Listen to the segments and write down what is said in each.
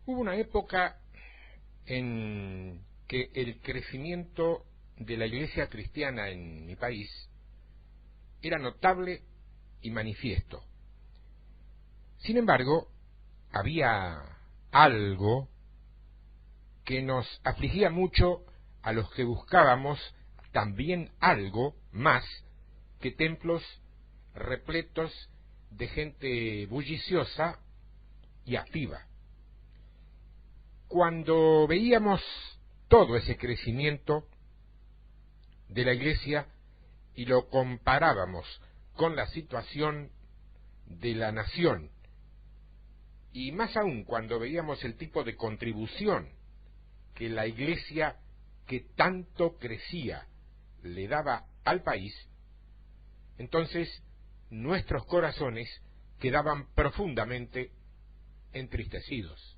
Hubo una época en que el crecimiento de la iglesia cristiana en mi país era notable y manifiesto. Sin embargo, había algo que nos afligía mucho a los que buscábamos también algo más que templos repletos de gente bulliciosa y activa. Cuando veíamos todo ese crecimiento de la iglesia y lo comparábamos con la situación de la nación, y más aún cuando veíamos el tipo de contribución que la iglesia que tanto crecía le daba al país, entonces nuestros corazones quedaban profundamente entristecidos.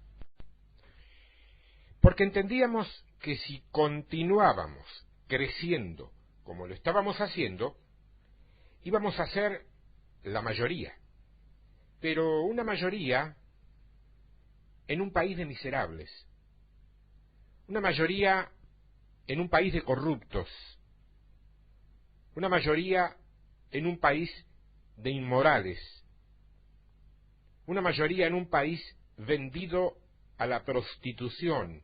Porque entendíamos que si continuábamos creciendo como lo estábamos haciendo, íbamos a ser la mayoría, pero una mayoría en un país de miserables, una mayoría en un país de corruptos, una mayoría en un país de inmorales, una mayoría en un país vendido a la prostitución,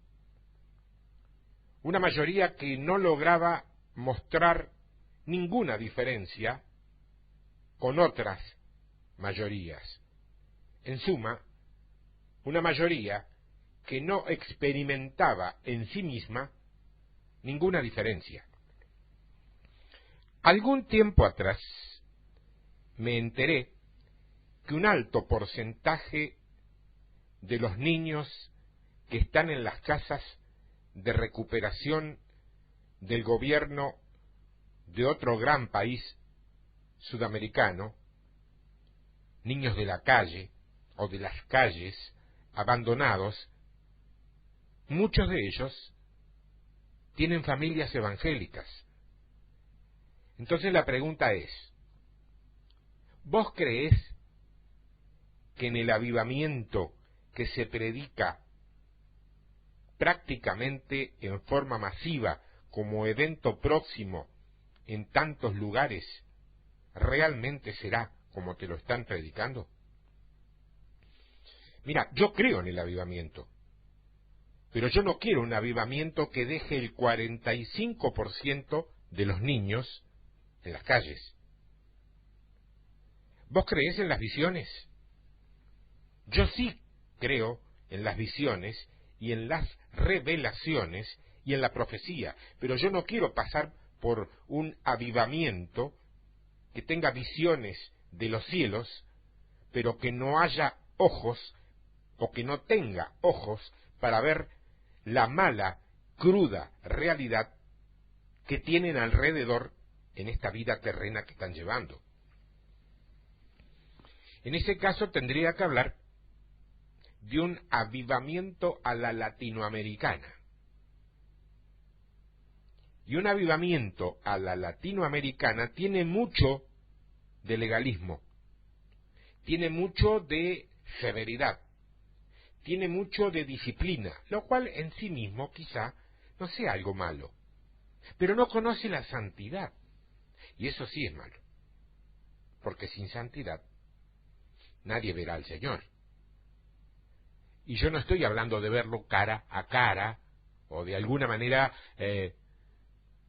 una mayoría que no lograba mostrar ninguna diferencia con otras mayorías. En suma, una mayoría que no experimentaba en sí misma ninguna diferencia. Algún tiempo atrás me enteré que un alto porcentaje de los niños que están en las casas de recuperación del gobierno de otro gran país sudamericano, niños de la calle o de las calles, abandonados, muchos de ellos tienen familias evangélicas. Entonces la pregunta es, ¿vos creés que en el avivamiento que se predica prácticamente en forma masiva como evento próximo en tantos lugares, realmente será como te lo están predicando? Mira, yo creo en el avivamiento, pero yo no quiero un avivamiento que deje el 45% de los niños en las calles. ¿Vos creés en las visiones? Yo sí creo en las visiones y en las revelaciones y en la profecía, pero yo no quiero pasar por un avivamiento que tenga visiones de los cielos, pero que no haya ojos o que no tenga ojos para ver la mala, cruda realidad que tienen alrededor en esta vida terrena que están llevando. En ese caso tendría que hablar de un avivamiento a la latinoamericana. Y un avivamiento a la latinoamericana tiene mucho de legalismo, tiene mucho de severidad, tiene mucho de disciplina, lo cual en sí mismo quizá no sea algo malo, pero no conoce la santidad, y eso sí es malo, porque sin santidad nadie verá al Señor. Y yo no estoy hablando de verlo cara a cara, o de alguna manera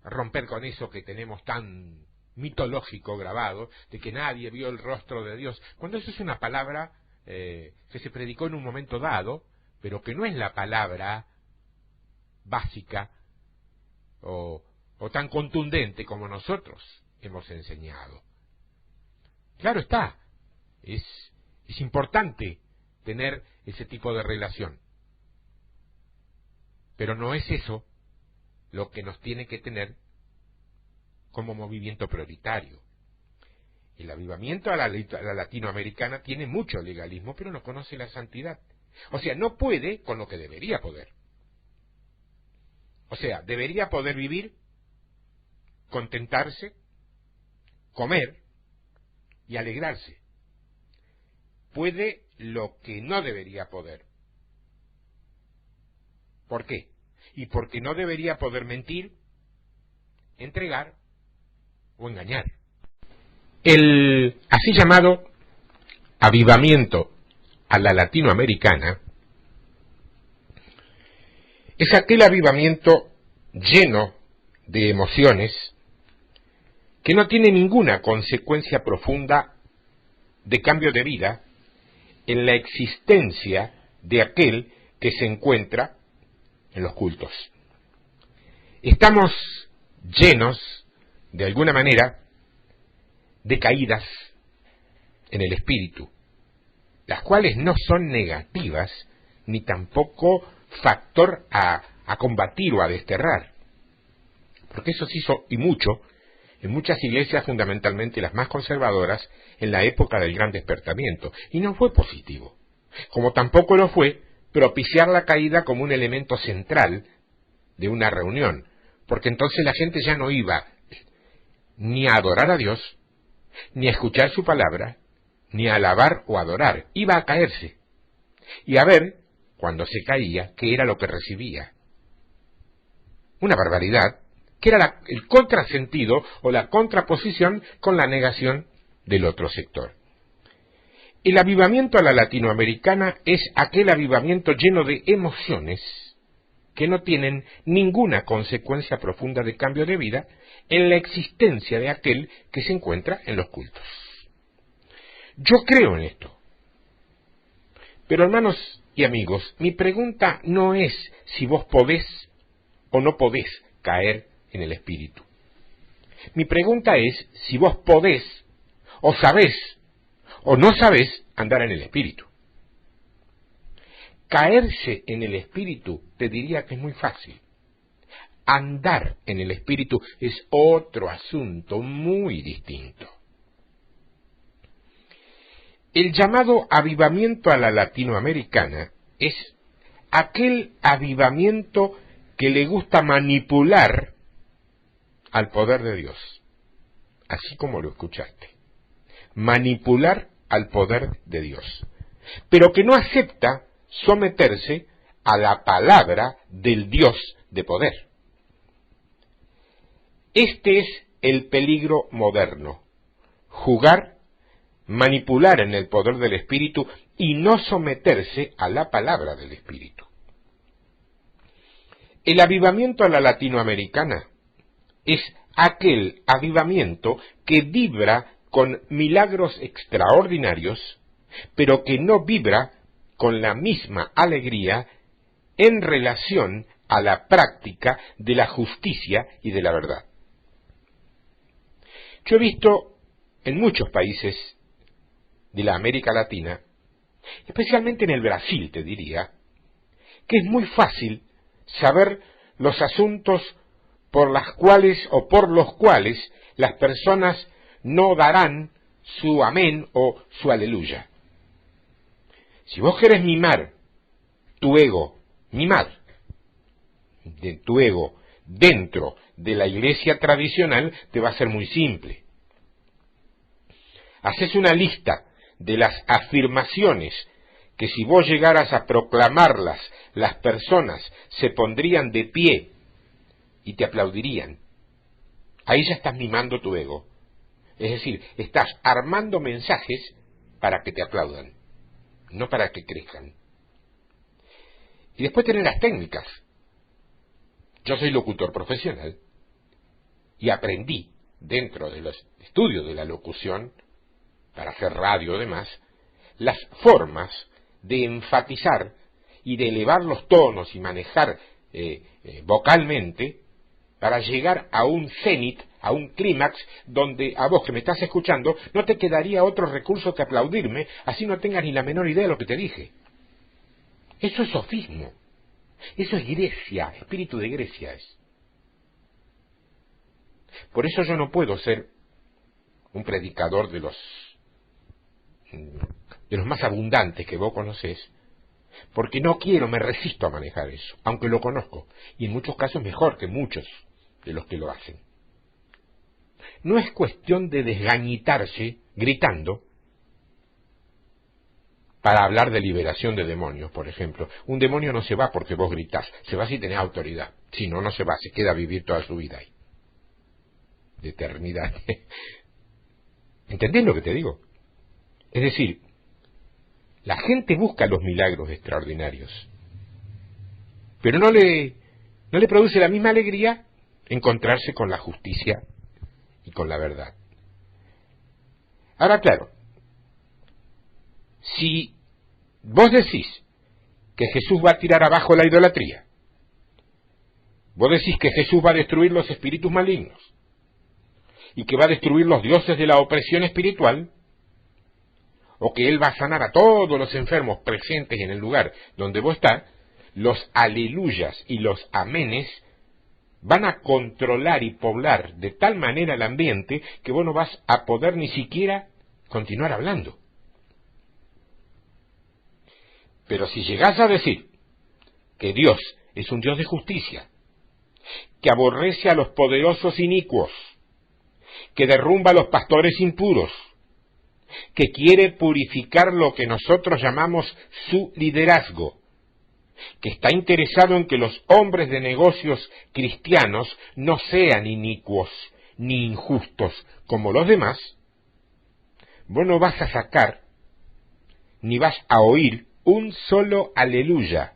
romper con eso que tenemos tan mitológico grabado, de que nadie vio el rostro de Dios, cuando eso es una palabra que se predicó en un momento dado, pero que no es la palabra básica o tan contundente como nosotros hemos enseñado. Claro está, es importante tener ese tipo de relación, pero no es eso lo que nos tiene que tener como movimiento prioritario. El avivamiento a la latinoamericana tiene mucho legalismo, pero no conoce la santidad. O sea, no puede con lo que debería poder. O sea, debería poder vivir, contentarse, comer y alegrarse. Puede lo que no debería poder. ¿Por qué? Y porque no debería poder mentir, entregar o engañar. El así llamado avivamiento a la latinoamericana es aquel avivamiento lleno de emociones que no tiene ninguna consecuencia profunda de cambio de vida en la existencia de aquel que se encuentra en los cultos. Estamos llenos, de alguna manera, de caídas en el espíritu, las cuales no son negativas, ni tampoco factor a combatir o a desterrar, porque eso se hizo, y mucho, en muchas iglesias, fundamentalmente las más conservadoras, en la época del Gran Despertamiento, y no fue positivo, como tampoco lo fue propiciar la caída como un elemento central de una reunión, porque entonces la gente ya no iba ni a adorar a Dios, ni a escuchar su palabra, ni a alabar o adorar, iba a caerse, y a ver, cuando se caía, qué era lo que recibía. Una barbaridad, que era el contrasentido o la contraposición con la negación del otro sector. El avivamiento a la latinoamericana es aquel avivamiento lleno de emociones que no tienen ninguna consecuencia profunda de cambio de vida en la existencia de aquel que se encuentra en los cultos. Yo creo en esto. Pero hermanos y amigos, mi pregunta no es si vos podés o no podés caer en el espíritu. Mi pregunta es si vos podés o sabés o no sabés andar en el espíritu. Caerse en el espíritu te diría que es muy fácil. Andar en el espíritu es otro asunto muy distinto. El llamado avivamiento a la latinoamericana es aquel avivamiento que le gusta manipular al poder de Dios, así como lo escuchaste, manipular al poder de Dios, pero que no acepta someterse a la palabra del Dios de poder. Este es el peligro moderno, jugar, manipular en el poder del Espíritu y no someterse a la palabra del Espíritu. El avivamiento a la latinoamericana es aquel avivamiento que vibra con milagros extraordinarios, pero que no vibra con la misma alegría en relación a la práctica de la justicia y de la verdad. Yo he visto en muchos países de la América Latina, especialmente en el Brasil, te diría, que es muy fácil saber los asuntos por las cuales o por los cuales las personas no darán su amén o su aleluya. Si vos querés mimar tu ego, mimar de tu ego dentro de la iglesia tradicional, te va a ser muy simple. Haces una lista de las afirmaciones que si vos llegaras a proclamarlas, las personas se pondrían de pie y te aplaudirían. Ahí ya estás mimando tu ego. Es decir, estás armando mensajes para que te aplaudan, no para que crezcan. Y después tenés las técnicas. Yo soy locutor profesional y aprendí, dentro de los estudios de la locución, para hacer radio y demás, las formas de enfatizar y de elevar los tonos y manejar vocalmente para llegar a un cenit, a un clímax, donde a vos que me estás escuchando no te quedaría otro recurso que aplaudirme, así no tengas ni la menor idea de lo que te dije. Eso es sofismo, eso es Grecia, espíritu de Grecia es. Por eso yo no puedo ser un predicador de los más abundantes que vos conocés, porque no quiero, me resisto a manejar eso, aunque lo conozco, y en muchos casos mejor que muchos de los que lo hacen. No es cuestión de desgañitarse gritando, para hablar de liberación de demonios, por ejemplo. Un demonio no se va porque vos gritás, se va si tenés autoridad. Si no, no se va, se queda a vivir toda su vida ahí. De eternidad. ¿Entendés lo que te digo? Es decir, la gente busca los milagros extraordinarios, pero no le produce la misma alegría encontrarse con la justicia y con la verdad. Ahora, claro, si vos decís que Jesús va a tirar abajo la idolatría, vos decís que Jesús va a destruir los espíritus malignos y que va a destruir los dioses de la opresión espiritual, o que Él va a sanar a todos los enfermos presentes en el lugar donde vos estás, los aleluyas y los amenes van a controlar y poblar de tal manera el ambiente que vos no vas a poder ni siquiera continuar hablando. Pero si llegás a decir que Dios es un Dios de justicia, que aborrece a los poderosos inicuos, que derrumba a los pastores impuros, que quiere purificar lo que nosotros llamamos su liderazgo, que está interesado en que los hombres de negocios cristianos no sean inicuos ni injustos como los demás, vos no vas a sacar ni vas a oír un solo aleluya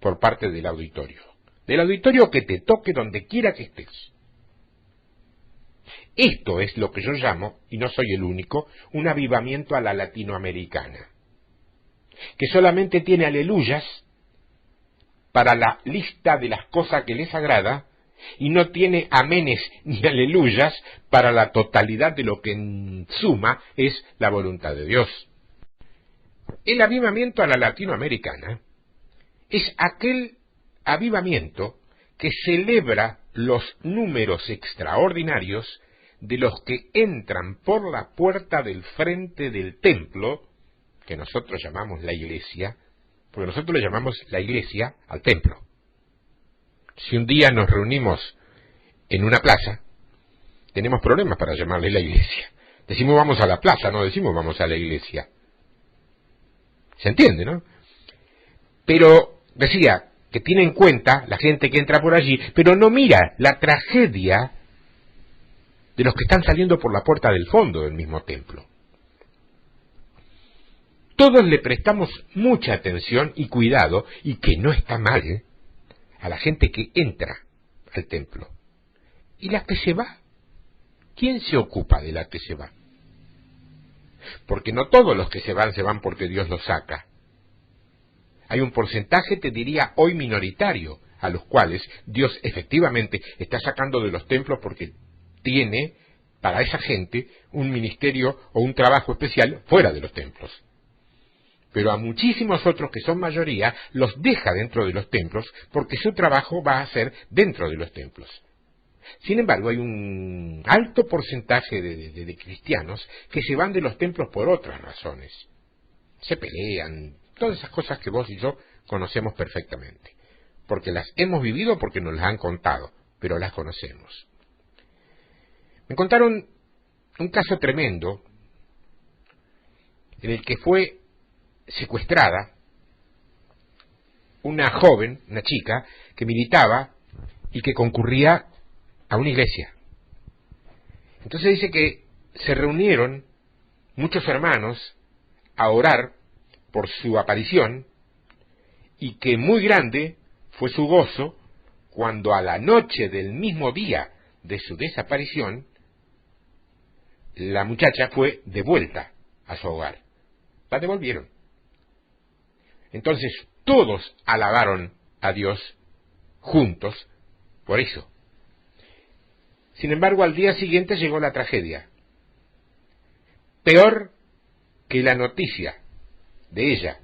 por parte del auditorio que te toque donde quiera que estés. Esto es lo que yo llamo, y no soy el único, un avivamiento a la latinoamericana, que solamente tiene aleluyas para la lista de las cosas que les agrada, y no tiene amenes ni aleluyas para la totalidad de lo que en suma es la voluntad de Dios. El avivamiento a la latinoamericana es aquel avivamiento que celebra los números extraordinarios de los que entran por la puerta del frente del templo, que nosotros llamamos la iglesia, porque nosotros le llamamos la iglesia al templo. Si un día nos reunimos en una plaza, tenemos problemas para llamarle la iglesia. Decimos vamos a la plaza, no decimos vamos a la iglesia. ¿Se entiende, no? Pero decía que tiene en cuenta la gente que entra por allí, pero no mira la tragedia de los que están saliendo por la puerta del fondo del mismo templo. Todos le prestamos mucha atención y cuidado, y que no está mal, a la gente que entra al templo. ¿Y la que se va? ¿Quién se ocupa de la que se va? Porque no todos los que se van porque Dios los saca. Hay un porcentaje, te diría hoy minoritario, a los cuales Dios efectivamente está sacando de los templos porque tiene para esa gente un ministerio o un trabajo especial fuera de los templos. Pero a muchísimos otros que son mayoría los deja dentro de los templos porque su trabajo va a ser dentro de los templos. Sin embargo, hay un alto porcentaje de cristianos que se van de los templos por otras razones. Se pelean, todas esas cosas que vos y yo conocemos perfectamente. Porque las hemos vivido, porque nos las han contado, pero las conocemos. Me contaron un caso tremendo en el que fue secuestrada una joven, una chica, que militaba y que concurría a una iglesia. Entonces dice que se reunieron muchos hermanos a orar por su aparición y que muy grande fue su gozo cuando a la noche del mismo día de su desaparición la muchacha fue devuelta a su hogar. La devolvieron. Entonces todos alabaron a Dios juntos por eso. Sin embargo, al día siguiente llegó la tragedia. Peor que la noticia de ella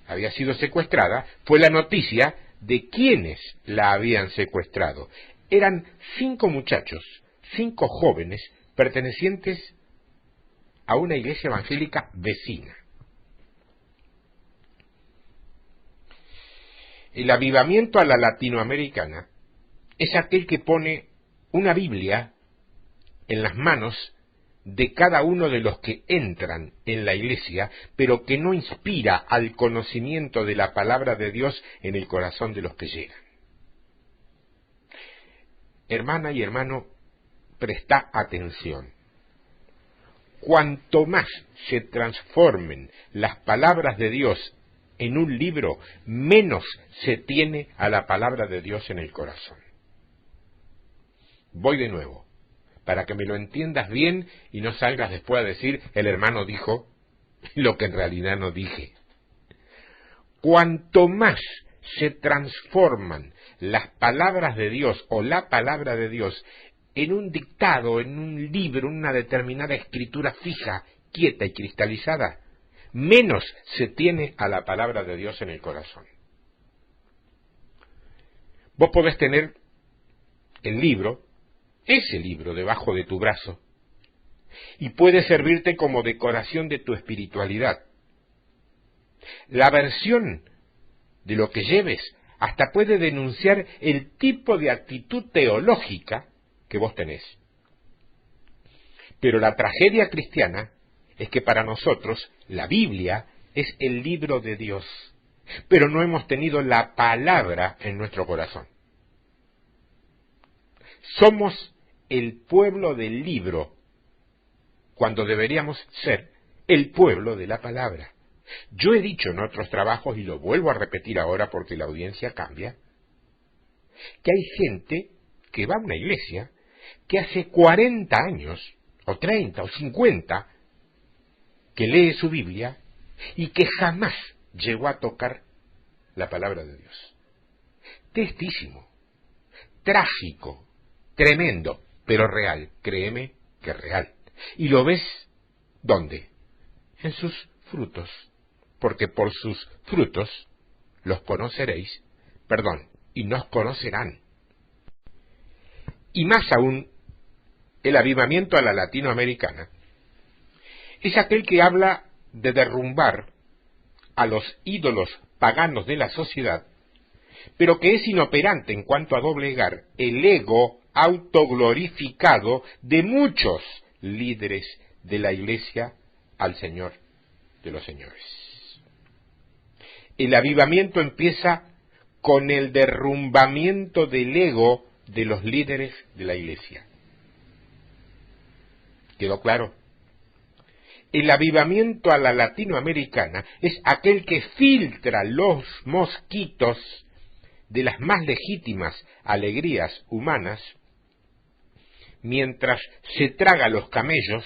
había sido secuestrada, fue la noticia de quienes la habían secuestrado. Eran 5 muchachos, 5 jóvenes, pertenecientes a una iglesia evangélica vecina. El avivamiento a la latinoamericana es aquel que pone una Biblia en las manos de cada uno de los que entran en la iglesia, pero que no inspira al conocimiento de la palabra de Dios en el corazón de los que llegan. Hermana y hermano, presta atención. Cuanto más se transformen las palabras de Dios en un libro, menos se tiene a la palabra de Dios en el corazón. Voy de nuevo, para que me lo entiendas bien y no salgas después a decir, el hermano dijo lo que en realidad no dije. Cuanto más se transforman las palabras de Dios o la palabra de Dios en un dictado, en un libro, en una determinada escritura fija, quieta y cristalizada, menos se tiene a la palabra de Dios en el corazón. Vos podés tener el libro, ese libro debajo de tu brazo, y puede servirte como decoración de tu espiritualidad. La versión de lo que lleves hasta puede denunciar el tipo de actitud teológica que vos tenés. Pero la tragedia cristiana es que para nosotros la Biblia es el libro de Dios, pero no hemos tenido la palabra en nuestro corazón. Somos el pueblo del libro, cuando deberíamos ser el pueblo de la palabra. Yo he dicho en otros trabajos, y lo vuelvo a repetir ahora porque la audiencia cambia, que hay gente que va a una iglesia que hace 40 años, o 30, o 50, que lee su Biblia y que jamás llegó a tocar la palabra de Dios. Tristísimo, trágico, tremendo, pero real, créeme que es real. Y lo ves, ¿dónde? En sus frutos, porque por sus frutos los conoceréis, y nos conocerán. Y más aún, el avivamiento a la latinoamericana es aquel que habla de derrumbar a los ídolos paganos de la sociedad, pero que es inoperante en cuanto a doblegar el ego autoglorificado de muchos líderes de la Iglesia al Señor de los señores. El avivamiento empieza con el derrumbamiento del ego de los líderes de la Iglesia. ¿Quedó claro? El avivamiento a la latinoamericana es aquel que filtra los mosquitos de las más legítimas alegrías humanas, mientras se traga los camellos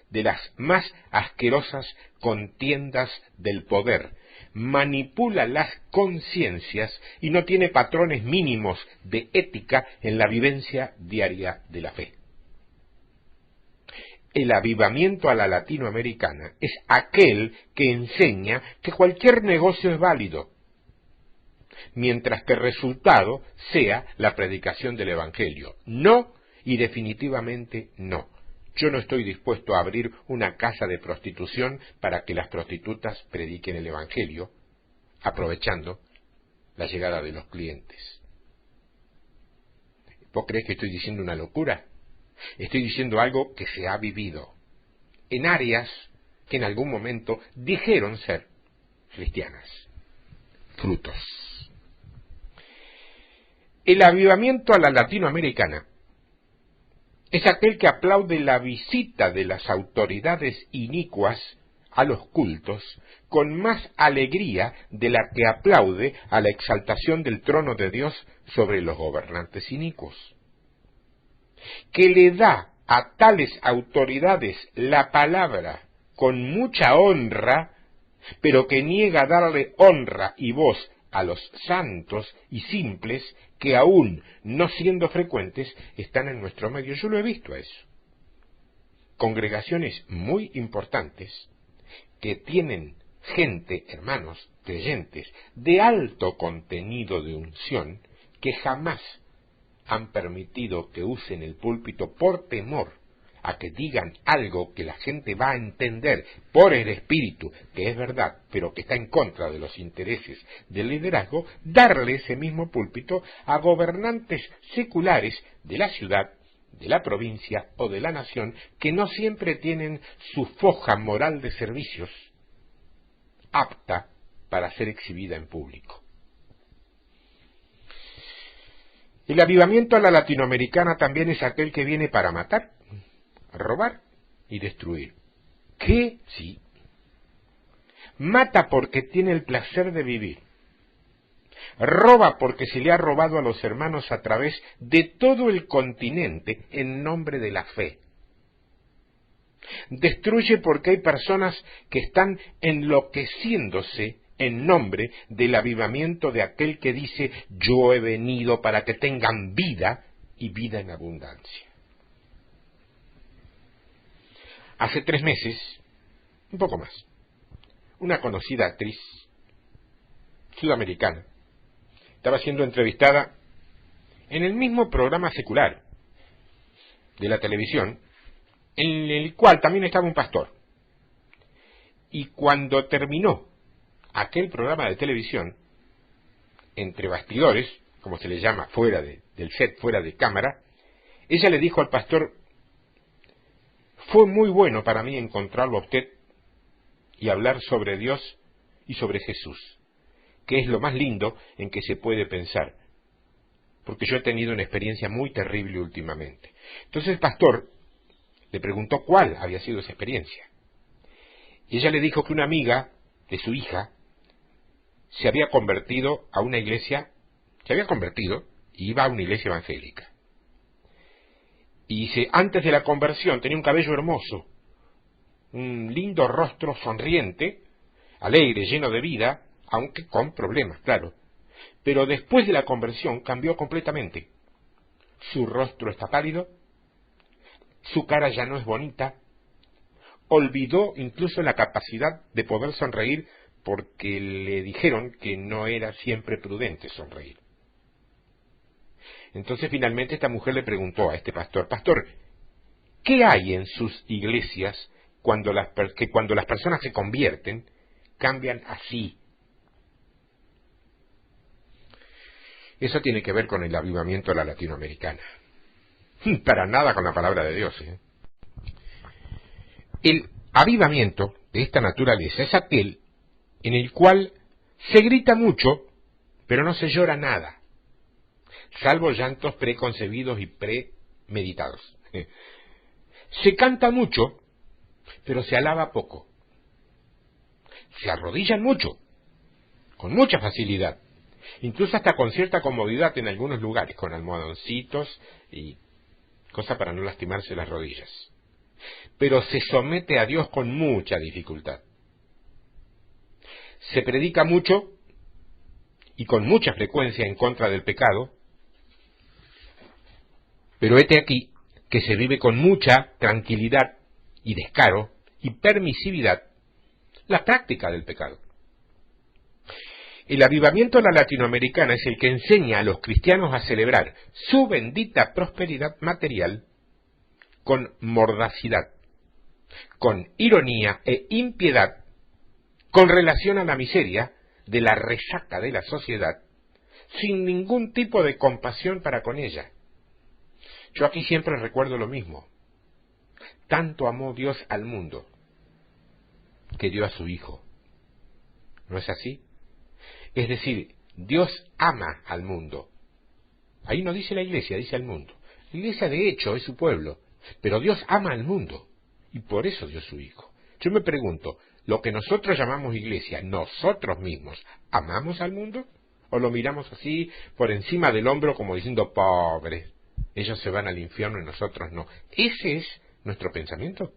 de las más asquerosas contiendas del poder, manipula las conciencias y no tiene patrones mínimos de ética en la vivencia diaria de la fe. El avivamiento a la latinoamericana es aquel que enseña que cualquier negocio es válido, mientras que el resultado sea la predicación del Evangelio. No, y definitivamente no. Yo no estoy dispuesto a abrir una casa de prostitución para que las prostitutas prediquen el Evangelio, aprovechando la llegada de los clientes. ¿Vos creés que estoy diciendo una locura? Estoy diciendo algo que se ha vivido en áreas que en algún momento dijeron ser cristianas. Frutos. El avivamiento a la latinoamericana es aquel que aplaude la visita de las autoridades inicuas a los cultos con más alegría de la que aplaude a la exaltación del trono de Dios sobre los gobernantes inicuos, que le da a tales autoridades la palabra con mucha honra, pero que niega darle honra y voz a los santos y simples que aún no siendo frecuentes están en nuestro medio. Yo lo he visto a eso. Congregaciones muy importantes que tienen gente, hermanos, creyentes, de alto contenido de unción, que jamás han permitido que usen el púlpito por temor a que digan algo que la gente va a entender por el Espíritu, que es verdad, pero que está en contra de los intereses del liderazgo, darle ese mismo púlpito a gobernantes seculares de la ciudad, de la provincia o de la nación que no siempre tienen su foja moral de servicios apta para ser exhibida en público. El avivamiento a la latinoamericana también es aquel que viene para matar, robar y destruir. ¿Qué? Sí. Mata porque tiene el placer de vivir. Roba porque se le ha robado a los hermanos a través de todo el continente en nombre de la fe. Destruye porque hay personas que están enloqueciéndose en nombre del avivamiento de aquel que dice: yo he venido para que tengan vida y vida en abundancia. Hace 3 meses, un poco más, una conocida actriz sudamericana estaba siendo entrevistada en el mismo programa secular de la televisión, en el cual también estaba un pastor. Y cuando terminó aquel programa de televisión, entre bastidores, como se le llama, fuera del set, fuera de cámara, ella le dijo al pastor: fue muy bueno para mí encontrarlo a usted y hablar sobre Dios y sobre Jesús, que es lo más lindo en que se puede pensar, porque yo he tenido una experiencia muy terrible últimamente. Entonces el pastor le preguntó cuál había sido esa experiencia. Y ella le dijo que una amiga de su hija se había convertido a una iglesia, y iba a una iglesia evangélica. Y dice, antes de la conversión tenía un cabello hermoso, un lindo rostro sonriente, alegre, lleno de vida, aunque con problemas, claro. Pero después de la conversión cambió completamente. Su rostro está pálido, su cara ya no es bonita, olvidó incluso la capacidad de poder sonreír porque le dijeron que no era siempre prudente sonreír. Entonces finalmente esta mujer le preguntó a este pastor: pastor, ¿qué hay en sus iglesias cuando las personas se convierten, cambian así? Eso tiene que ver con el avivamiento de la latinoamericana. Para nada con la palabra de Dios. El avivamiento de esta naturaleza es aquel en el cual se grita mucho, pero no se llora nada, salvo llantos preconcebidos y premeditados. Se canta mucho, pero se alaba poco. Se arrodillan mucho, con mucha facilidad, incluso hasta con cierta comodidad en algunos lugares, con almohadoncitos y cosa para no lastimarse las rodillas. Pero se somete a Dios con mucha dificultad. Se predica mucho y con mucha frecuencia en contra del pecado, pero hete aquí que se vive con mucha tranquilidad y descaro y permisividad la práctica del pecado. El avivamiento de la latinoamericana es el que enseña a los cristianos a celebrar su bendita prosperidad material con mordacidad, con ironía e impiedad, con relación a la miseria de la resaca de la sociedad, sin ningún tipo de compasión para con ella. Yo aquí siempre recuerdo lo mismo. Tanto amó Dios al mundo que dio a su Hijo. ¿No es así? Es decir, Dios ama al mundo. Ahí no dice la iglesia, dice al mundo. La iglesia de hecho es su pueblo, pero Dios ama al mundo y por eso dio su Hijo. Yo me pregunto, ¿lo que nosotros llamamos iglesia, nosotros mismos, amamos al mundo? ¿O lo miramos así por encima del hombro como diciendo, pobres, ellos se van al infierno y nosotros no? ¿Ese es nuestro pensamiento?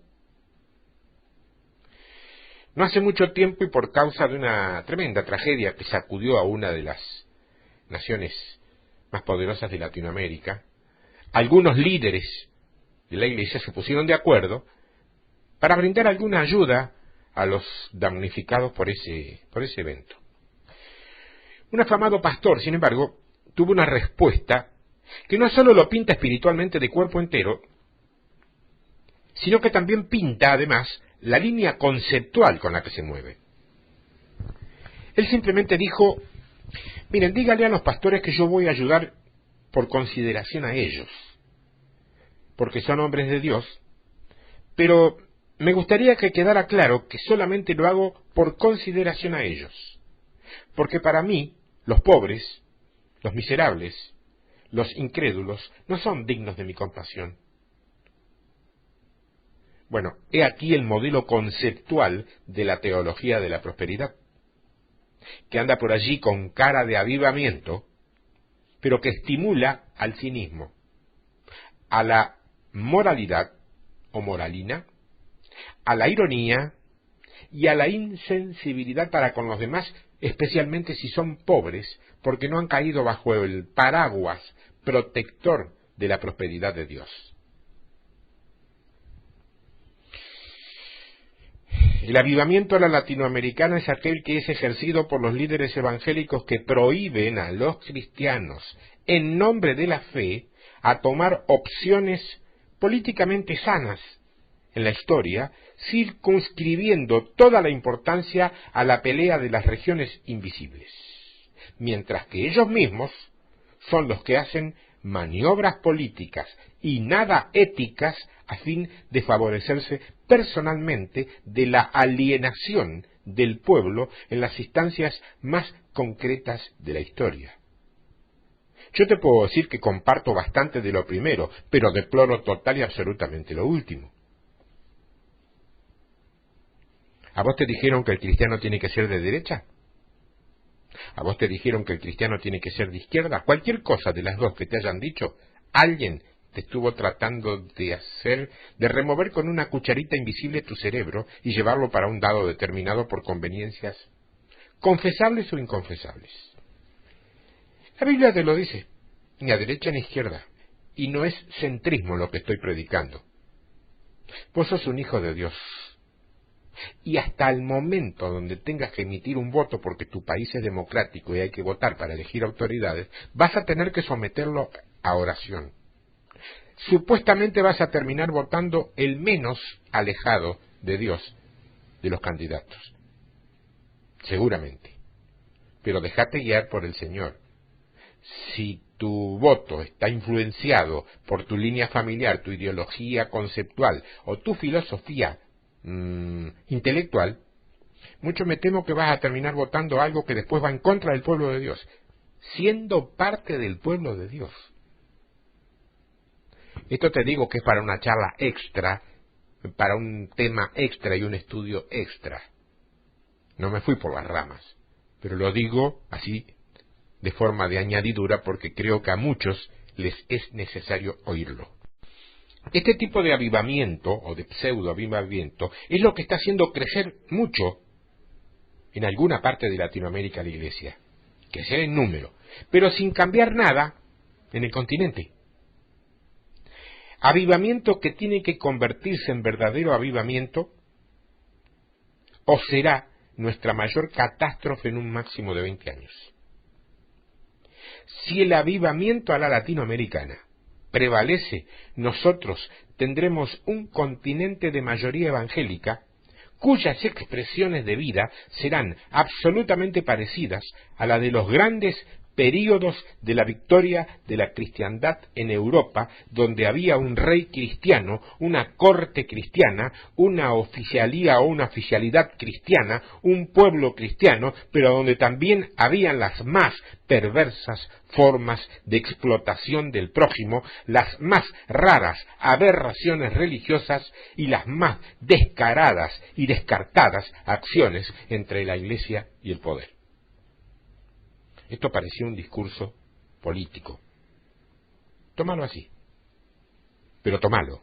No hace mucho tiempo y por causa de una tremenda tragedia que sacudió a una de las naciones más poderosas de Latinoamérica, algunos líderes de la iglesia se pusieron de acuerdo para brindar alguna ayuda a los damnificados por ese evento. Un afamado pastor, sin embargo, tuvo una respuesta que no solo lo pinta espiritualmente de cuerpo entero, sino que también pinta, además, la línea conceptual con la que se mueve. Él simplemente dijo, miren, díganle a los pastores que yo voy a ayudar por consideración a ellos. porque son hombres de Dios, pero me gustaría que quedara claro que solamente lo hago por consideración a ellos, porque para mí los pobres, los miserables, los incrédulos no son dignos de mi compasión. Bueno, he aquí el modelo conceptual de la teología de la prosperidad, que anda por allí con cara de avivamiento, pero que estimula al cinismo, a la moralidad o moralina, a la ironía y a la insensibilidad para con los demás, especialmente si son pobres, porque no han caído bajo el paraguas protector de la prosperidad de Dios. El avivamiento a la latinoamericana es aquel que es ejercido por los líderes evangélicos que prohíben a los cristianos, en nombre de la fe, a tomar opciones políticamente sanas en la historia, circunscribiendo toda la importancia a la pelea de las regiones invisibles, mientras que ellos mismos son los que hacen maniobras políticas y nada éticas a fin de favorecerse personalmente de la alienación del pueblo en las instancias más concretas de la historia. Yo te puedo decir que comparto bastante de lo primero, pero deploro total y absolutamente lo último. ¿A vos te dijeron que el cristiano tiene que ser de derecha? ¿A vos te dijeron que el cristiano tiene que ser de izquierda? Cualquier cosa de las dos que te hayan dicho, alguien te estuvo tratando de remover con una cucharita invisible tu cerebro y llevarlo para un lado determinado por conveniencias confesables o inconfesables. La Biblia te lo dice, ni a derecha ni a izquierda, y no es centrismo lo que estoy predicando. Vos sos un hijo de Dios. Y hasta el momento donde tengas que emitir un voto porque tu país es democrático y hay que votar para elegir autoridades, vas a tener que someterlo a oración. Supuestamente vas a terminar votando el menos alejado de Dios de los candidatos. Seguramente. Pero déjate guiar por el Señor. Si tu voto está influenciado por tu línea familiar, tu ideología conceptual o tu filosofía intelectual, mucho me temo que vas a terminar votando algo que después va en contra del pueblo de Dios, siendo parte del pueblo de Dios. Esto te digo que es para una charla extra, para un tema extra y un estudio extra. No me fui por las ramas, pero lo digo así de forma de añadidura porque creo que a muchos les es necesario oírlo. Este tipo de avivamiento, o de pseudo-avivamiento, es lo que está haciendo crecer mucho en alguna parte de Latinoamérica la Iglesia. Crecer en número, pero sin cambiar nada en el continente. Avivamiento que tiene que convertirse en verdadero avivamiento, o será nuestra mayor catástrofe en un máximo de 20 años. Si el avivamiento a la latinoamericana prevalece, nosotros tendremos un continente de mayoría evangélica cuyas expresiones de vida serán absolutamente parecidas a la de los grandes períodos de la victoria de la cristiandad en Europa, donde había un rey cristiano, una corte cristiana, una oficialía o una oficialidad cristiana, un pueblo cristiano, pero donde también habían las más perversas formas de explotación del prójimo, las más raras aberraciones religiosas y las más descaradas y descartadas acciones entre la Iglesia y el poder. Esto parecía un discurso político. Tómalo así. Pero tómalo.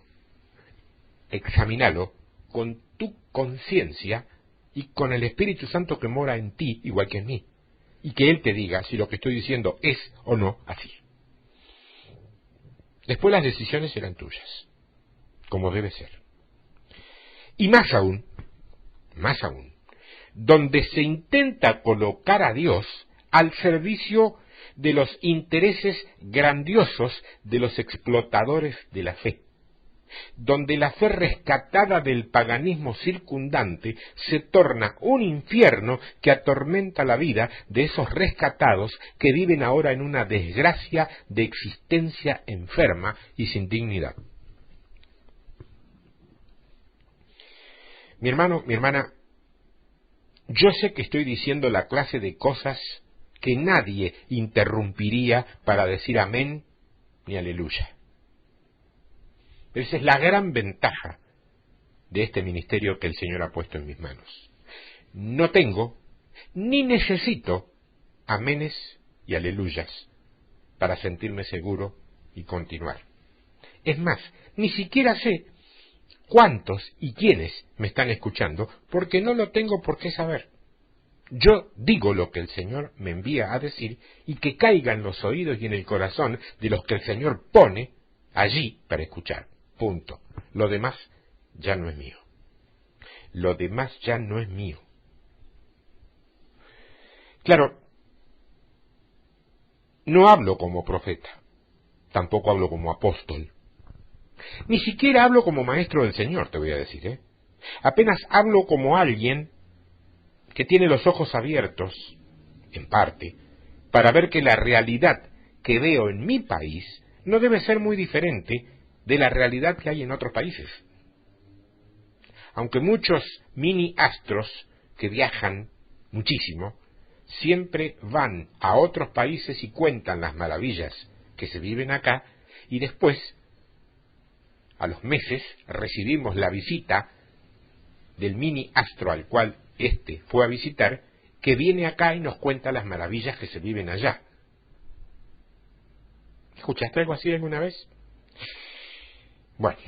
Examínalo con tu conciencia y con el Espíritu Santo que mora en ti, igual que en mí. Y que Él te diga si lo que estoy diciendo es o no así. Después las decisiones serán tuyas, como debe ser. Y más aún, donde se intenta colocar a Dios al servicio de los intereses grandiosos de los explotadores de la fe, donde la fe rescatada del paganismo circundante se torna un infierno que atormenta la vida de esos rescatados que viven ahora en una desgracia de existencia enferma y sin dignidad. Mi hermano, mi hermana, yo sé que estoy diciendo la clase de cosas que nadie interrumpiría para decir amén ni aleluya. Esa es la gran ventaja de este ministerio que el Señor ha puesto en mis manos. No tengo ni necesito amenes y aleluyas para sentirme seguro y continuar. Es más, ni siquiera sé cuántos y quiénes me están escuchando, porque no lo tengo por qué saber. Yo digo lo que el Señor me envía a decir y que caiga en los oídos y en el corazón de los que el Señor pone allí para escuchar. Punto. Lo demás ya no es mío. Lo demás ya no es mío. Claro, no hablo como profeta, tampoco hablo como apóstol, ni siquiera hablo como maestro del Señor, te voy a decir, Apenas hablo como alguien que tiene los ojos abiertos, en parte, para ver que la realidad que veo en mi país no debe ser muy diferente de la realidad que hay en otros países. Aunque muchos mini astros que viajan muchísimo, siempre van a otros países y cuentan las maravillas que se viven acá, y después, a los meses, recibimos la visita del mini astro al cual éste fue a visitar, que viene acá y nos cuenta las maravillas que se viven allá. ¿Escuchaste algo así alguna vez? Bueno,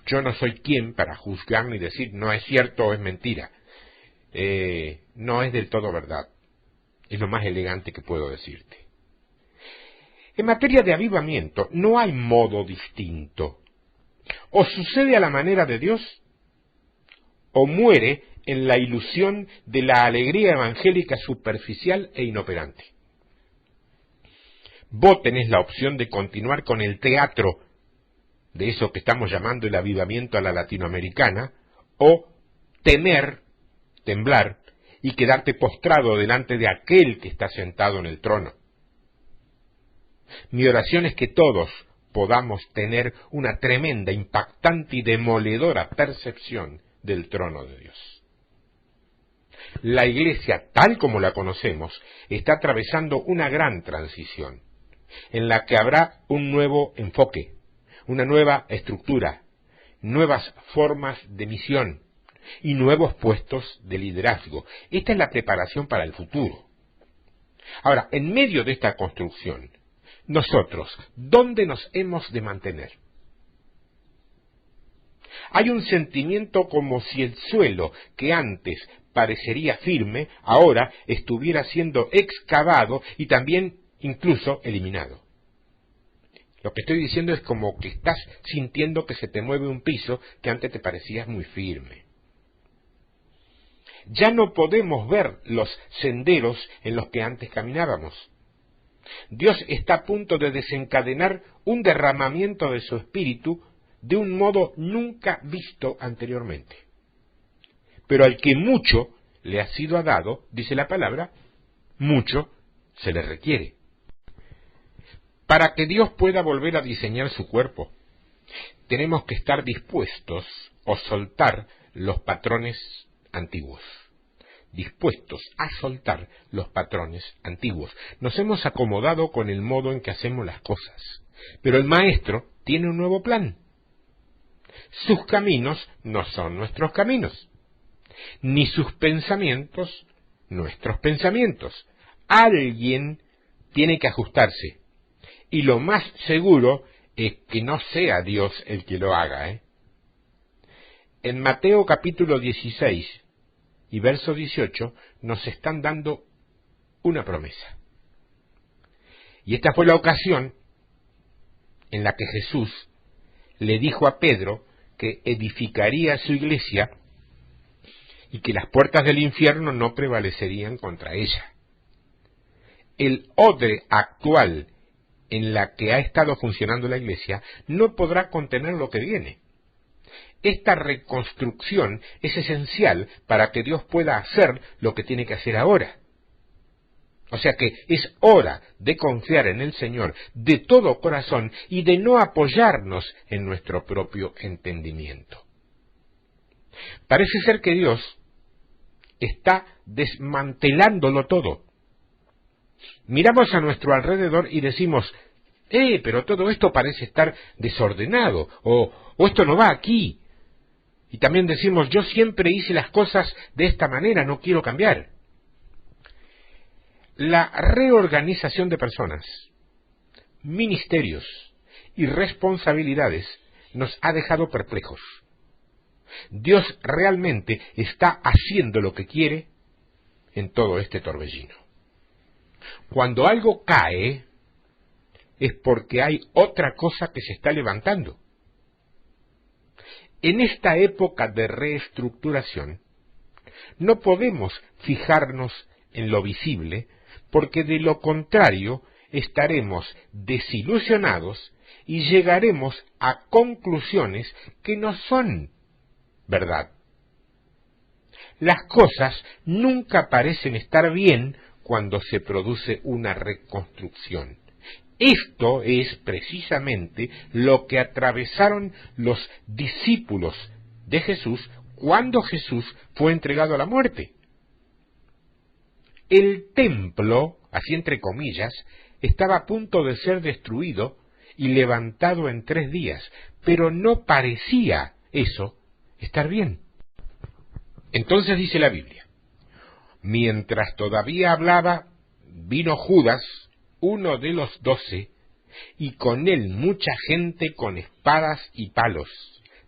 yo no soy quien para juzgar ni decir no es cierto o es mentira. No es del todo verdad. Es lo más elegante que puedo decirte. En materia de avivamiento no hay modo distinto. O sucede a la manera de Dios, o muere en la ilusión de la alegría evangélica superficial e inoperante. Vos tenés la opción de continuar con el teatro de eso que estamos llamando el avivamiento a la latinoamericana, o temblar y quedarte postrado delante de aquel que está sentado en el trono. Mi oración es que todos podamos tener una tremenda, impactante y demoledora percepción del trono de Dios. La Iglesia, tal como la conocemos, está atravesando una gran transición, en la que habrá un nuevo enfoque, una nueva estructura, nuevas formas de misión y nuevos puestos de liderazgo. Esta es la preparación para el futuro. Ahora, en medio de esta construcción, nosotros, ¿dónde nos hemos de mantener? Hay un sentimiento como si el suelo que antes parecería firme, ahora estuviera siendo excavado y también incluso eliminado. Lo que estoy diciendo es como que estás sintiendo que se te mueve un piso que antes te parecía muy firme. Ya no podemos ver los senderos en los que antes caminábamos. Dios está a punto de desencadenar un derramamiento de su espíritu de un modo nunca visto anteriormente. Pero al que mucho le ha sido dado, dice la palabra, mucho se le requiere. Para que Dios pueda volver a diseñar su cuerpo, tenemos que estar dispuestos a soltar los patrones antiguos. Dispuestos a soltar los patrones antiguos. Nos hemos acomodado con el modo en que hacemos las cosas, pero el Maestro tiene un nuevo plan. Sus caminos no son nuestros caminos, ni sus pensamientos nuestros pensamientos. Alguien tiene que ajustarse, y lo más seguro es que no sea Dios el que lo haga. En Mateo capítulo 16 y verso 18 nos están dando una promesa. Y esta fue la ocasión en la que Jesús le dijo a Pedro que edificaría su iglesia y que las puertas del infierno no prevalecerían contra ella. El odre actual en la que ha estado funcionando la iglesia no podrá contener lo que viene. Esta reconstrucción es esencial para que Dios pueda hacer lo que tiene que hacer ahora. O sea que es hora de confiar en el Señor de todo corazón y de no apoyarnos en nuestro propio entendimiento. Parece ser que Dios está desmantelándolo todo. Miramos a nuestro alrededor y decimos, pero todo esto parece estar desordenado, o esto no va aquí. Y también decimos, yo siempre hice las cosas de esta manera, no quiero cambiar. La reorganización de personas, ministerios y responsabilidades nos ha dejado perplejos. Dios realmente está haciendo lo que quiere en todo este torbellino. Cuando algo cae, es porque hay otra cosa que se está levantando. En esta época de reestructuración, no podemos fijarnos en lo visible, porque de lo contrario estaremos desilusionados y llegaremos a conclusiones que no son verdad. Las cosas nunca parecen estar bien cuando se produce una reconstrucción. Esto es precisamente lo que atravesaron los discípulos de Jesús cuando Jesús fue entregado a la muerte. El templo, así entre comillas, estaba a punto de ser destruido y levantado en 3 días, pero no parecía eso estar bien. Entonces dice la Biblia, mientras todavía hablaba, vino Judas, uno de los 12, y con él mucha gente con espadas y palos,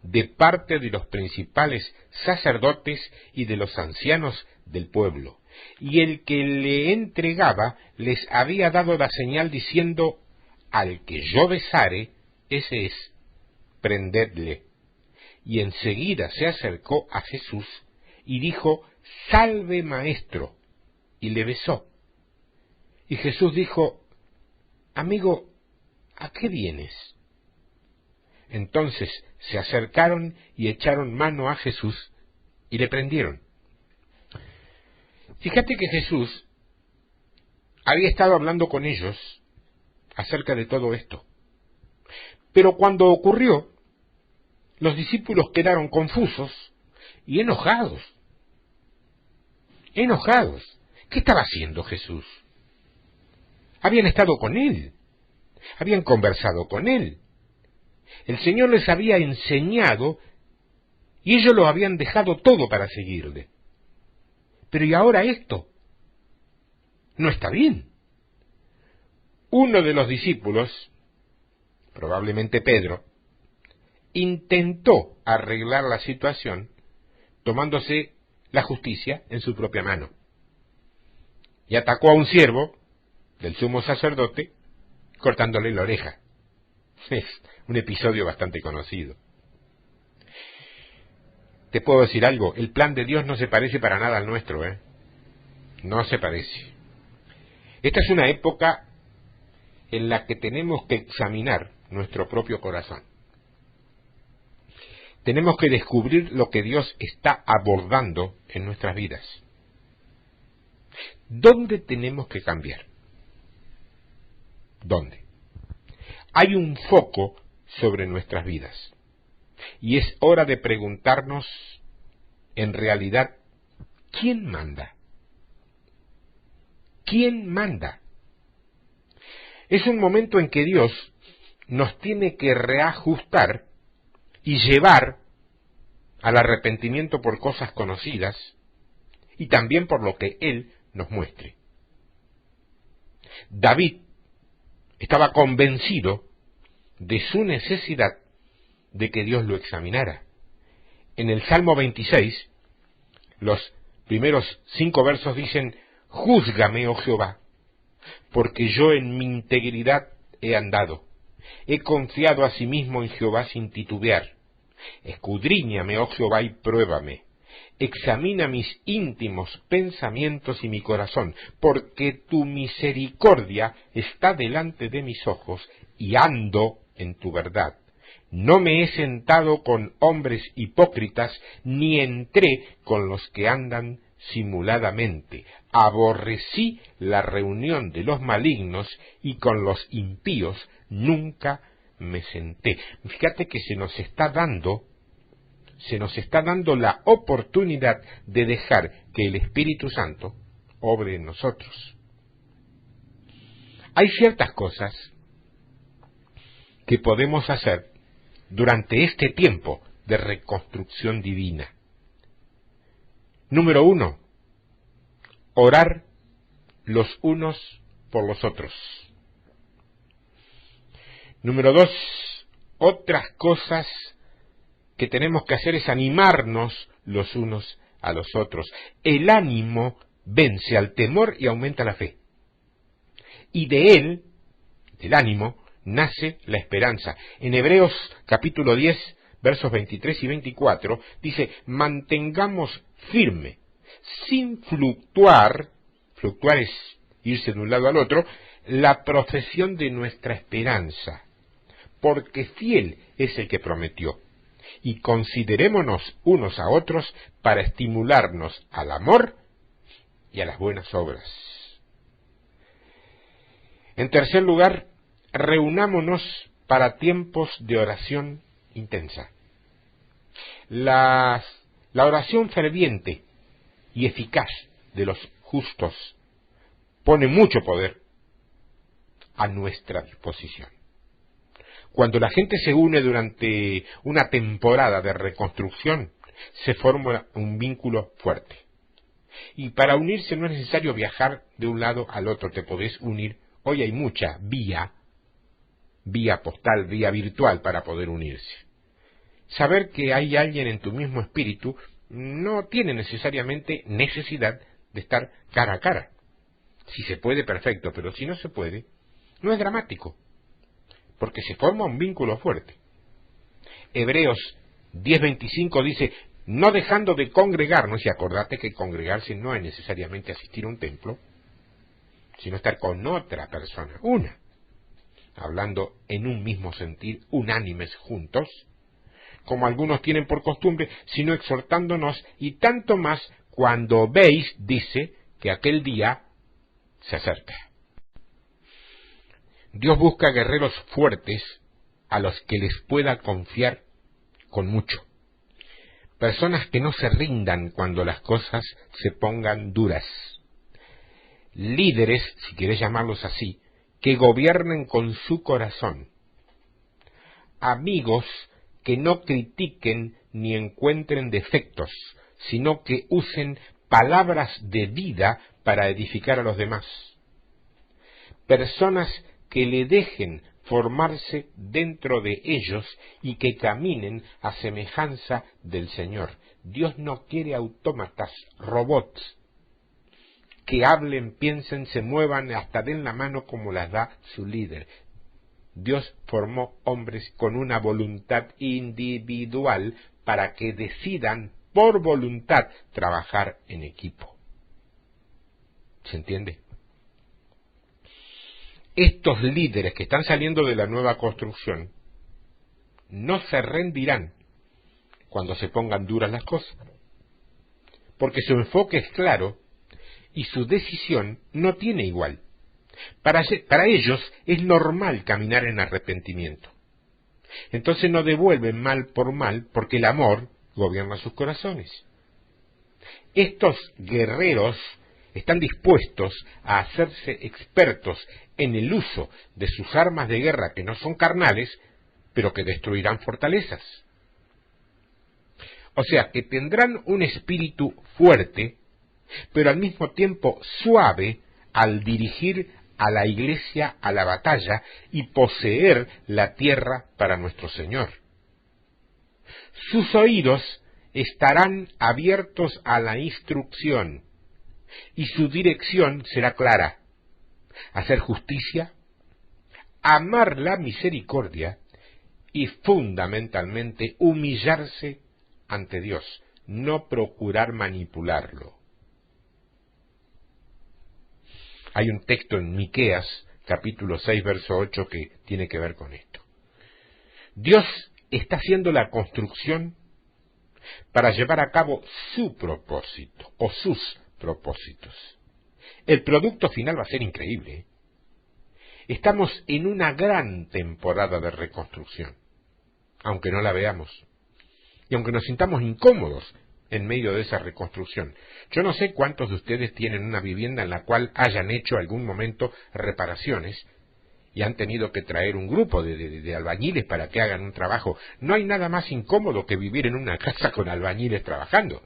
de parte de los principales sacerdotes y de los ancianos del pueblo. Y el que le entregaba les había dado la señal diciendo, al que yo besare, ese es, prendedle. Y enseguida se acercó a Jesús y dijo, salve maestro, y le besó. Y Jesús dijo, amigo, ¿a qué vienes? Entonces se acercaron y echaron mano a Jesús y le prendieron. Fíjate que Jesús había estado hablando con ellos acerca de todo esto. Pero cuando ocurrió, los discípulos quedaron confusos y enojados. Enojados. ¿Qué estaba haciendo Jesús? Habían estado con él. Habían conversado con él. El Señor les había enseñado y ellos lo habían dejado todo para seguirle. Pero ¿y ahora esto? No está bien. Uno de los discípulos, probablemente Pedro, intentó arreglar la situación tomándose la justicia en su propia mano. Y atacó a un siervo del sumo sacerdote cortándole la oreja. Es un episodio bastante conocido. Te puedo decir algo, el plan de Dios no se parece para nada al nuestro, No se parece. Esta es una época en la que tenemos que examinar nuestro propio corazón. Tenemos que descubrir lo que Dios está abordando en nuestras vidas. ¿Dónde tenemos que cambiar? ¿Dónde? Hay un foco sobre nuestras vidas. Y es hora de preguntarnos, en realidad, ¿quién manda? ¿Quién manda? Es un momento en que Dios nos tiene que reajustar y llevar al arrepentimiento por cosas conocidas y también por lo que Él nos muestre. David estaba convencido de su necesidad de que Dios lo examinara. En el Salmo 26, los primeros 5 versos dicen, júzgame, oh Jehová, porque yo en mi integridad he andado. He confiado asimismo en Jehová sin titubear. Escudriñame, oh Jehová, y pruébame. Examina mis íntimos pensamientos y mi corazón, porque tu misericordia está delante de mis ojos, y ando en tu verdad. No me he sentado con hombres hipócritas, ni entré con los que andan simuladamente. Aborrecí la reunión de los malignos, y con los impíos nunca me senté. Fíjate que se nos está dando se nos está dando la oportunidad de dejar que el Espíritu Santo obre en nosotros. Hay ciertas cosas que podemos hacer durante este tiempo de reconstrucción divina. Número 1, orar los unos por los otros. Número 2, otras cosas que tenemos que hacer es animarnos los unos a los otros. El ánimo vence al temor y aumenta la fe. Y de él, del ánimo, nace la esperanza. En Hebreos capítulo 10, versos 23 y 24, dice, mantengamos firme, sin fluctuar es irse de un lado al otro, la profesión de nuestra esperanza, porque fiel es el que prometió. Y considerémonos unos a otros para estimularnos al amor y a las buenas obras. En tercer lugar, reunámonos para tiempos de oración intensa. La oración ferviente y eficaz de los justos pone mucho poder a nuestra disposición. Cuando la gente se une durante una temporada de reconstrucción, se forma un vínculo fuerte. Y para unirse no es necesario viajar de un lado al otro, te podés unir. Hoy hay mucha vía postal, vía virtual para poder unirse. Saber que hay alguien en tu mismo espíritu no tiene necesariamente necesidad de estar cara a cara. Si se puede, perfecto, pero si no se puede, no es dramático, porque se forma un vínculo fuerte. Hebreos 10:25 dice, no dejando de congregarnos, y acordate que congregarse no es necesariamente asistir a un templo, sino estar con otra persona, una, hablando en un mismo sentir, unánimes juntos, como algunos tienen por costumbre, sino exhortándonos, y tanto más cuando veis, dice, que aquel día se acerca. Dios busca guerreros fuertes a los que les pueda confiar con mucho. Personas que no se rindan cuando las cosas se pongan duras. Líderes, si quieres llamarlos así, que gobiernen con su corazón. Amigos que no critiquen ni encuentren defectos, sino que usen palabras de vida para edificar a los demás. Personas que le dejen formarse dentro de ellos y que caminen a semejanza del Señor. Dios no quiere autómatas, robots, que hablen, piensen, se muevan, hasta den la mano como las da su líder. Dios formó hombres con una voluntad individual para que decidan por voluntad trabajar en equipo. ¿Se entiende? Estos líderes que están saliendo de la nueva construcción no se rendirán cuando se pongan duras las cosas, porque su enfoque es claro y su decisión no tiene igual. Para ellos es normal caminar en arrepentimiento. Entonces no devuelven mal por mal porque el amor gobierna sus corazones. Estos guerreros están dispuestos a hacerse expertos en el uso de sus armas de guerra que no son carnales, pero que destruirán fortalezas. O sea, que tendrán un espíritu fuerte, pero al mismo tiempo suave al dirigir a la iglesia a la batalla y poseer la tierra para nuestro Señor. Sus oídos estarán abiertos a la instrucción y su dirección será clara: hacer justicia, amar la misericordia y fundamentalmente humillarse ante Dios, no procurar manipularlo. Hay un texto en Miqueas, capítulo 6, verso 8, que tiene que ver con esto. Dios está haciendo la construcción para llevar a cabo su propósito, o sus propósitos. El producto final va a ser increíble. Estamos en una gran temporada de reconstrucción, aunque no la veamos. y aunque nos sintamos incómodos en medio de esa reconstrucción. Yo no sé cuántos de ustedes tienen una vivienda en la cual hayan hecho algún momento reparaciones y han tenido que traer un grupo de albañiles para que hagan un trabajo. No hay nada más incómodo que vivir en una casa con albañiles trabajando.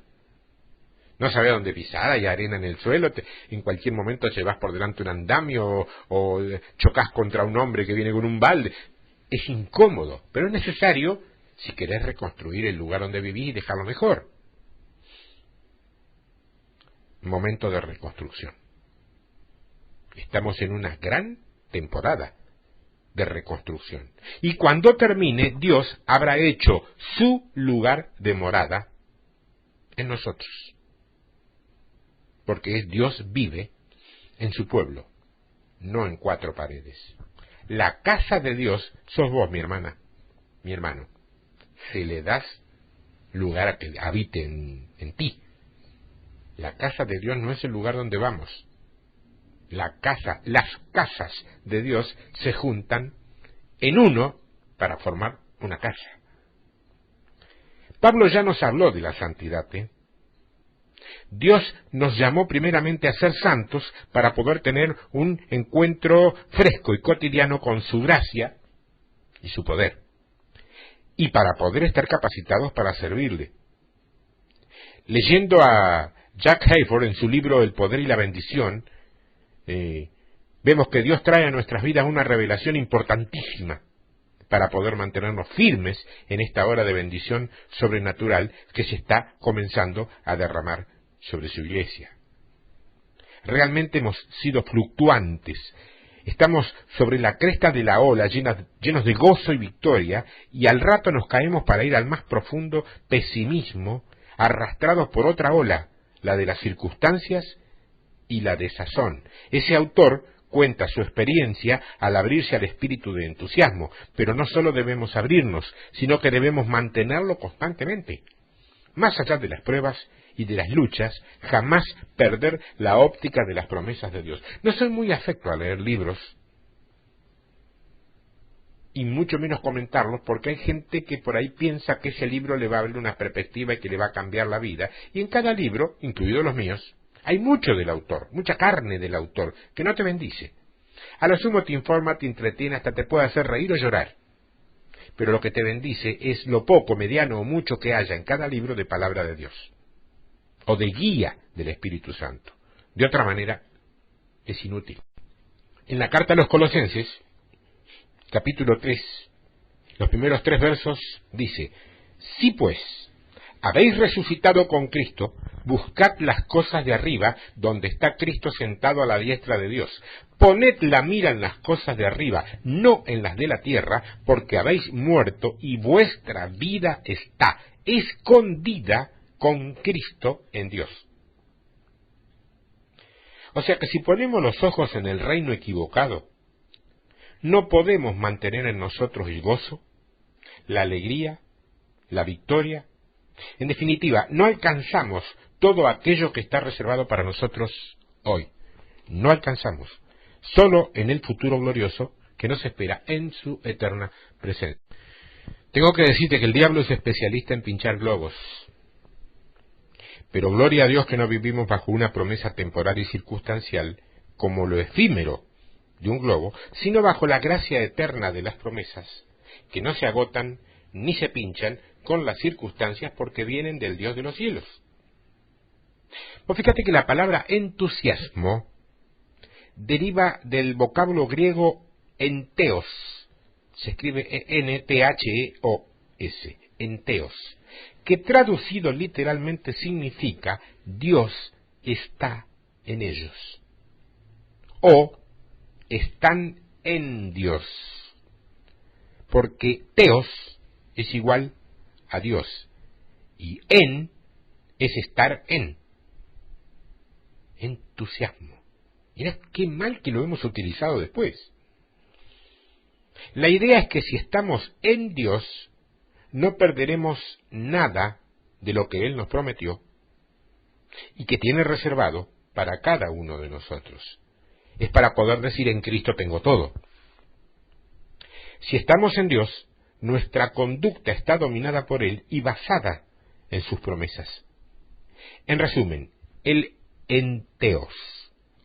No sabes dónde pisar, hay arena en el suelo, en cualquier momento llevas por delante un andamio o chocas contra un hombre que viene con un balde. Es incómodo, pero es necesario si querés reconstruir el lugar donde vivís y dejarlo mejor. Momento de reconstrucción. Estamos en una gran temporada de reconstrucción. Y cuando termine, Dios habrá hecho su lugar de morada en nosotros. Porque Dios vive en su pueblo, no en cuatro paredes. La casa de Dios sos vos, mi hermana, mi hermano. Si le das lugar a que habite en ti. La casa de Dios no es el lugar donde vamos. Las casas de Dios se juntan en uno para formar una casa. Pablo ya nos habló de la santidad, Dios nos llamó primeramente a ser santos para poder tener un encuentro fresco y cotidiano con su gracia y su poder, y para poder estar capacitados para servirle. Leyendo a Jack Hayford en su libro El poder y la bendición, vemos que Dios trae a nuestras vidas una revelación importantísima para poder mantenernos firmes en esta hora de bendición sobrenatural que se está comenzando a derramar sobre su iglesia. Realmente hemos sido fluctuantes, estamos sobre la cresta de la ola llenos de gozo y victoria, y al rato nos caemos para ir al más profundo pesimismo, arrastrados por otra ola, la de las circunstancias y la desazón. Ese autor cuenta su experiencia al abrirse al espíritu de entusiasmo, pero no solo debemos abrirnos, sino que debemos mantenerlo constantemente. Más allá de las pruebas y de las luchas, jamás perder la óptica de las promesas de Dios. No soy muy afecto a leer libros, y mucho menos comentarlos, porque hay gente que por ahí piensa que ese libro le va a abrir una perspectiva y que le va a cambiar la vida, y en cada libro, incluidos los míos, hay mucho del autor, mucha carne del autor, que no te bendice. A lo sumo te informa, te entretiene, hasta te puede hacer reír o llorar. Pero lo que te bendice es lo poco, mediano o mucho que haya en cada libro de palabra de Dios, o de guía del Espíritu Santo. De otra manera, es inútil. En la carta a los Colosenses, capítulo 3, los primeros 3 versos, dice: Si pues habéis resucitado con Cristo, buscad las cosas de arriba, donde está Cristo sentado a la diestra de Dios. Poned la mira en las cosas de arriba, no en las de la tierra, porque habéis muerto y vuestra vida está escondida con Cristo en Dios. O sea que si ponemos los ojos en el reino equivocado, no podemos mantener en nosotros el gozo, la alegría, la victoria. En definitiva, no alcanzamos todo aquello que está reservado para nosotros hoy. No alcanzamos. Solo en el futuro glorioso que nos espera en su eterna presencia. Tengo que decirte que el diablo es especialista en pinchar globos. Pero gloria a Dios que no vivimos bajo una promesa temporal y circunstancial como lo efímero de un globo, sino bajo la gracia eterna de las promesas, que no se agotan ni se pinchan con las circunstancias porque vienen del Dios de los cielos. Pues fíjate que la palabra entusiasmo deriva del vocablo griego enteos, se escribe N-T-H-E-O-S, enteos, que traducido literalmente significa Dios está en ellos, o están en Dios, porque teos es igual a Dios, y en es estar en. Entusiasmo. Mirá qué mal que lo hemos utilizado después. La idea es que si estamos en Dios, no perderemos nada de lo que Él nos prometió y que tiene reservado para cada uno de nosotros. Es para poder decir: en Cristo tengo todo. Si estamos en Dios, nuestra conducta está dominada por Él y basada en sus promesas. En resumen, el enteos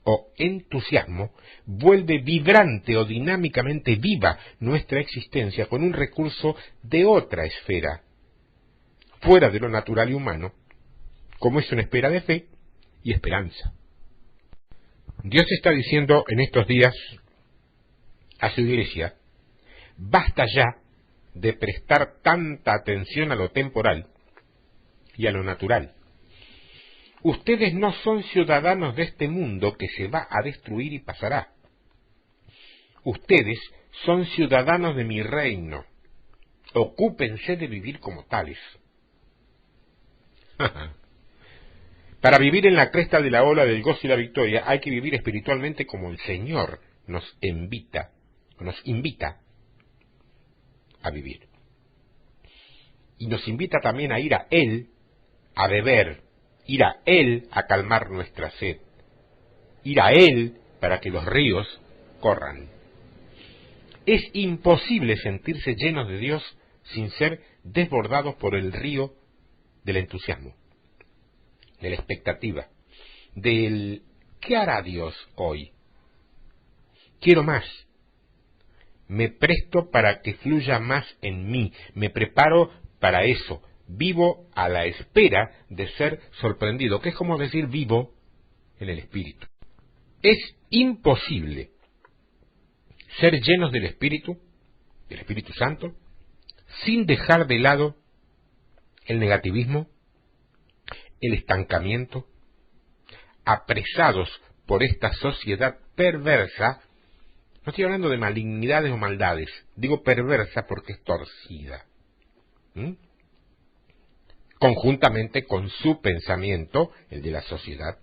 o entusiasmo vuelve vibrante o dinámicamente viva nuestra existencia con un recurso de otra esfera, fuera de lo natural y humano, como es una esfera de fe y esperanza. Dios está diciendo en estos días a su iglesia: basta ya de prestar tanta atención a lo temporal y a lo natural. Ustedes no son ciudadanos de este mundo que se va a destruir y pasará. Ustedes son ciudadanos de mi reino. Ocúpense de vivir como tales. Para vivir en la cresta de la ola del gozo y la victoria hay que vivir espiritualmente como el Señor nos invita a vivir. Y nos invita también a ir a Él a beber, ir a Él a calmar nuestra sed, ir a Él para que los ríos corran. Es imposible sentirse llenos de Dios sin ser desbordados por el río del entusiasmo, de la expectativa, del ¿qué hará Dios hoy? Quiero más. Me presto para que fluya más en mí, me preparo para eso, vivo a la espera de ser sorprendido, que es como decir vivo en el Espíritu. Es imposible ser llenos del Espíritu Santo, sin dejar de lado el negativismo, el estancamiento, apresados por esta sociedad perversa. No estoy hablando de malignidades o maldades, digo perversa porque es torcida. Conjuntamente con su pensamiento, el de la sociedad,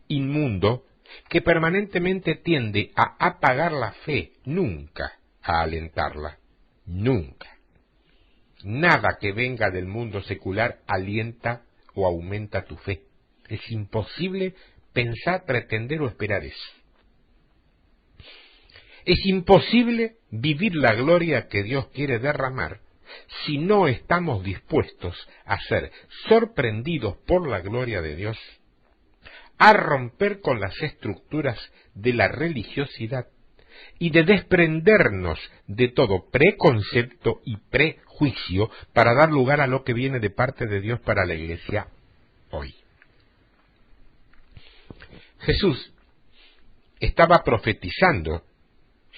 inmundo, que permanentemente tiende a apagar la fe, nunca a alentarla, nunca. Nada que venga del mundo secular alienta o aumenta tu fe. Es imposible pensar, pretender o esperar eso. Es imposible vivir la gloria que Dios quiere derramar si no estamos dispuestos a ser sorprendidos por la gloria de Dios, a romper con las estructuras de la religiosidad y de desprendernos de todo preconcepto y prejuicio para dar lugar a lo que viene de parte de Dios para la iglesia hoy. Jesús estaba profetizando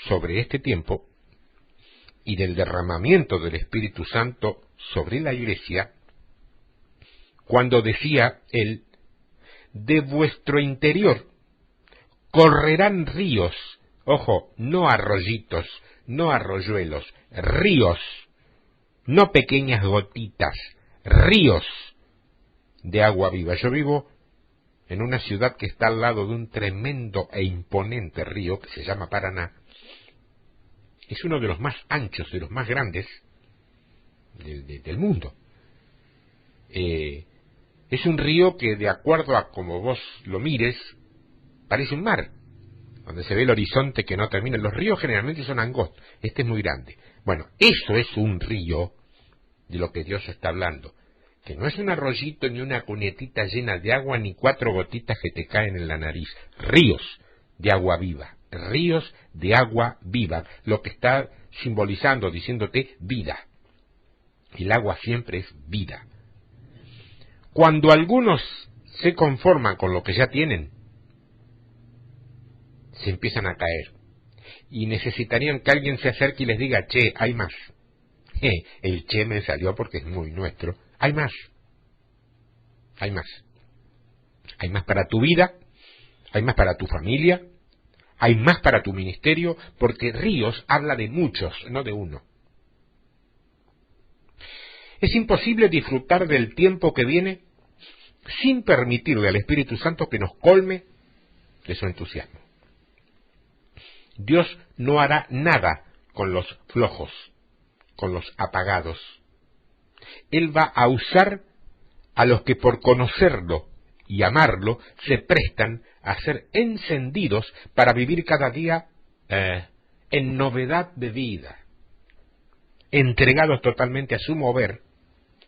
sobre este tiempo y del derramamiento del Espíritu Santo sobre la iglesia cuando decía él: de vuestro interior correrán ríos, ojo, no arroyitos, no arroyuelos, ríos, no pequeñas gotitas, ríos de agua viva. Yo vivo en una ciudad que está al lado de un tremendo e imponente río que se llama Paraná. Es uno de los más anchos, de los más grandes del mundo. Es un río que, de acuerdo a como vos lo mires, parece un mar, donde se ve el horizonte que no termina. Los ríos generalmente son angostos, este es muy grande. Bueno, eso es un río de lo que Dios está hablando, que no es un arroyito ni una cunetita llena de agua ni 4 gotitas que te caen en la nariz. Ríos de agua viva, ríos de agua viva, lo que está simbolizando, diciéndote vida. El agua siempre es vida. Cuando algunos se conforman con lo que ya tienen, se empiezan a caer y necesitarían que alguien se acerque y les diga: che, hay más. El che me salió porque es muy nuestro. Hay más. Hay más. Hay más para tu vida, hay más para tu familia, hay más para tu ministerio, porque ríos habla de muchos, no de uno. Es imposible disfrutar del tiempo que viene sin permitirle al Espíritu Santo que nos colme de su entusiasmo. Dios no hará nada con los flojos, con los apagados. Él va a usar a los que por conocerlo y amarlo se prestan a ser encendidos para vivir cada día en novedad de vida. entregados totalmente a su mover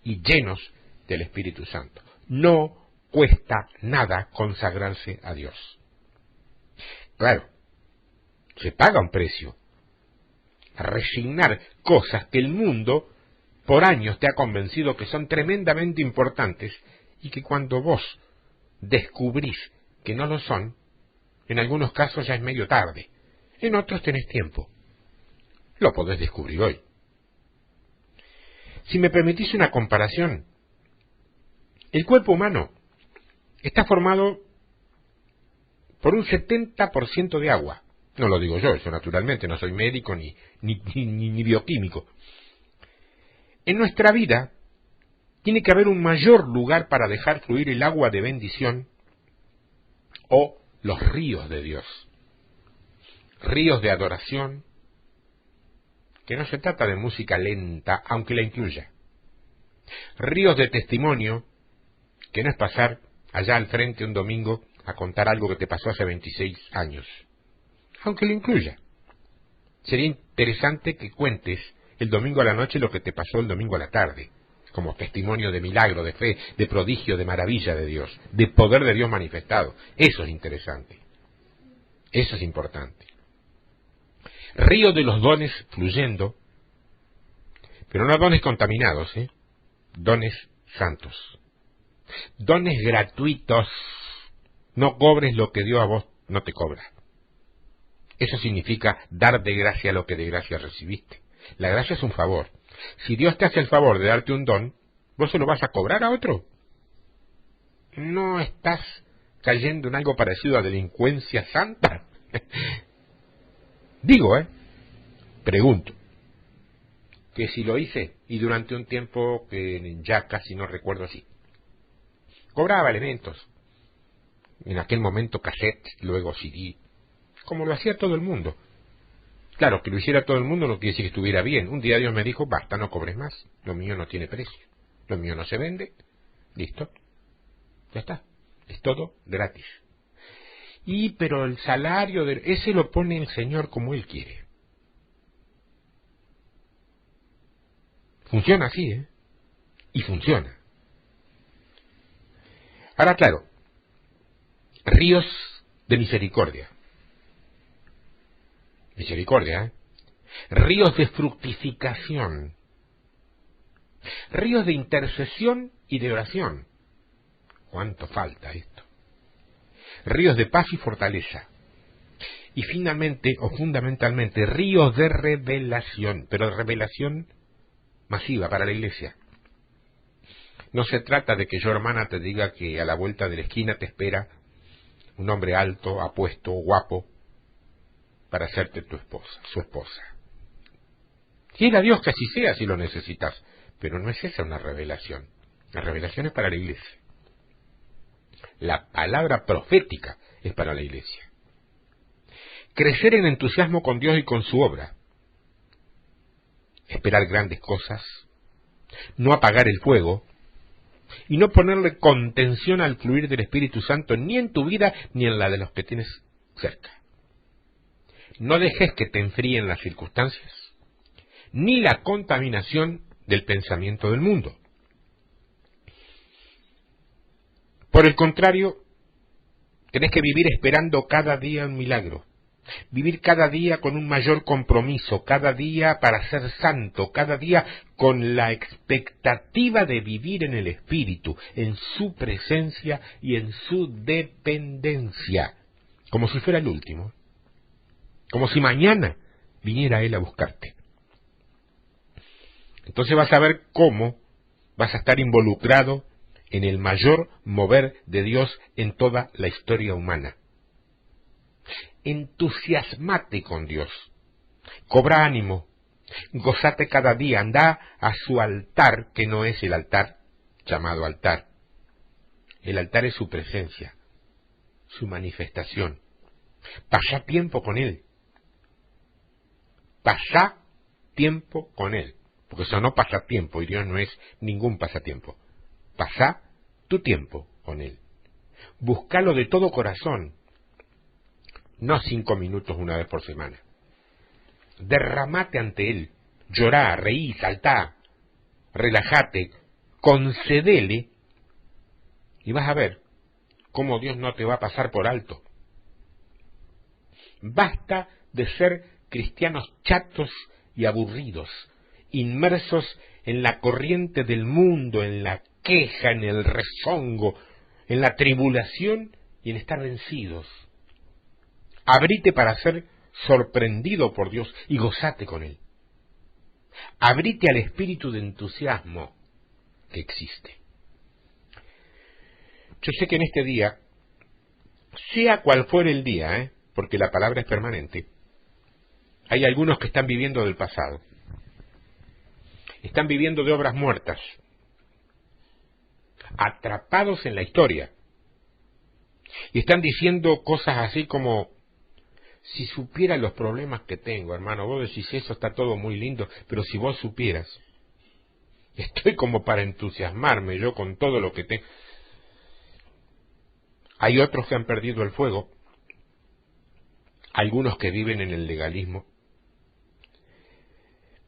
y llenos del Espíritu Santo. No cuesta nada consagrarse a Dios. Claro, se paga un precio. Resignar cosas que el mundo por años te ha convencido que son tremendamente importantes y que cuando vos descubrís que no lo son, en algunos casos ya es medio tarde, en otros tenés tiempo. Lo podés descubrir hoy. Si me permitís una comparación, el cuerpo humano está formado por un 70% de agua. No lo digo yo, eso naturalmente, no soy médico ni bioquímico. En nuestra vida tiene que haber un mayor lugar para dejar fluir el agua de bendición o los ríos de Dios. Ríos de adoración, que no se trata de música lenta, aunque la incluya. Ríos de testimonio, que no es pasar allá al frente un domingo a contar algo que te pasó hace 26 años, aunque lo incluya. Sería interesante que cuentes el domingo a la noche lo que te pasó el domingo a la tarde, como testimonio de milagro, de fe, de prodigio, de maravilla de Dios, de poder de Dios manifestado. Eso es interesante. Eso es importante. Río de los dones fluyendo, pero no dones contaminados, dones santos. Dones gratuitos. No cobres lo que Dios a vos no te cobra. Eso significa dar de gracia lo que de gracia recibiste. La gracia es un favor. Si Dios te hace el favor de darte un don, ¿vos se lo vas a cobrar a otro? ¿No estás cayendo en algo parecido a delincuencia santa? Digo, pregunto. Que si lo hice, y durante un tiempo que ya casi no recuerdo así. Cobraba elementos. En aquel momento cassette, luego CD, como lo hacía todo el mundo. Claro, que lo hiciera todo el mundo no quiere decir que estuviera bien. Un día Dios me dijo, basta, no cobres más. Lo mío no tiene precio. Lo mío no se vende. Listo. Ya está. Es todo gratis. Pero el salario, ese lo pone el Señor como Él quiere. Funciona así, Y funciona. Ahora, claro, ríos de misericordia. Misericordia, Ríos de fructificación. Ríos de intercesión y de oración. ¿Cuánto falta esto? Ríos de paz y fortaleza. Y finalmente, o fundamentalmente, ríos de revelación, pero de revelación masiva para la iglesia. No se trata de que yo, hermana, te diga que a la vuelta de la esquina te espera un hombre alto, apuesto, guapo, para hacerte su esposa. Quiera Dios que así sea si lo necesitas, pero no es esa una revelación. La revelación es para la iglesia. La palabra profética es para la iglesia. Crecer en entusiasmo con Dios y con su obra. Esperar grandes cosas. No apagar el fuego. Y no ponerle contención al fluir del Espíritu Santo ni en tu vida ni en la de los que tienes cerca. No dejes que te enfríen las circunstancias, ni la contaminación del pensamiento del mundo. Por el contrario, tenés que vivir esperando cada día un milagro, vivir cada día con un mayor compromiso, cada día para ser santo, cada día con la expectativa de vivir en el Espíritu, en su presencia y en su dependencia, como si fuera el último. Como si mañana viniera Él a buscarte. Entonces vas a ver cómo vas a estar involucrado en el mayor mover de Dios en toda la historia humana. Entusiasmate con Dios. Cobra ánimo. Gozate cada día. Anda a su altar, que no es el altar llamado altar. El altar es su presencia, su manifestación. Pasa tiempo con Él. Pasa tiempo con Él, porque eso no pasa tiempo y Dios no es ningún pasatiempo. Pasa tu tiempo con Él. Búscalo de todo corazón, no 5 minutos una vez por semana. Derramate ante Él, llorá, reí, saltá, relájate, concedele, y vas a ver cómo Dios no te va a pasar por alto. Basta de ser cristianos chatos y aburridos, inmersos en la corriente del mundo, en la queja, en el rezongo, en la tribulación y en estar vencidos. Abrite para ser sorprendido por Dios y gozate con Él. Abrite al espíritu de entusiasmo que existe. Yo sé que en este día, sea cual fuere el día, porque la palabra es permanente, hay algunos que están viviendo del pasado. Están viviendo de obras muertas, atrapados en la historia. Y están diciendo cosas así como, si supiera los problemas que tengo, hermano, vos decís eso está todo muy lindo, pero si vos supieras, estoy como para entusiasmarme yo con todo lo que tengo. Hay otros que han perdido el fuego, algunos que viven en el legalismo.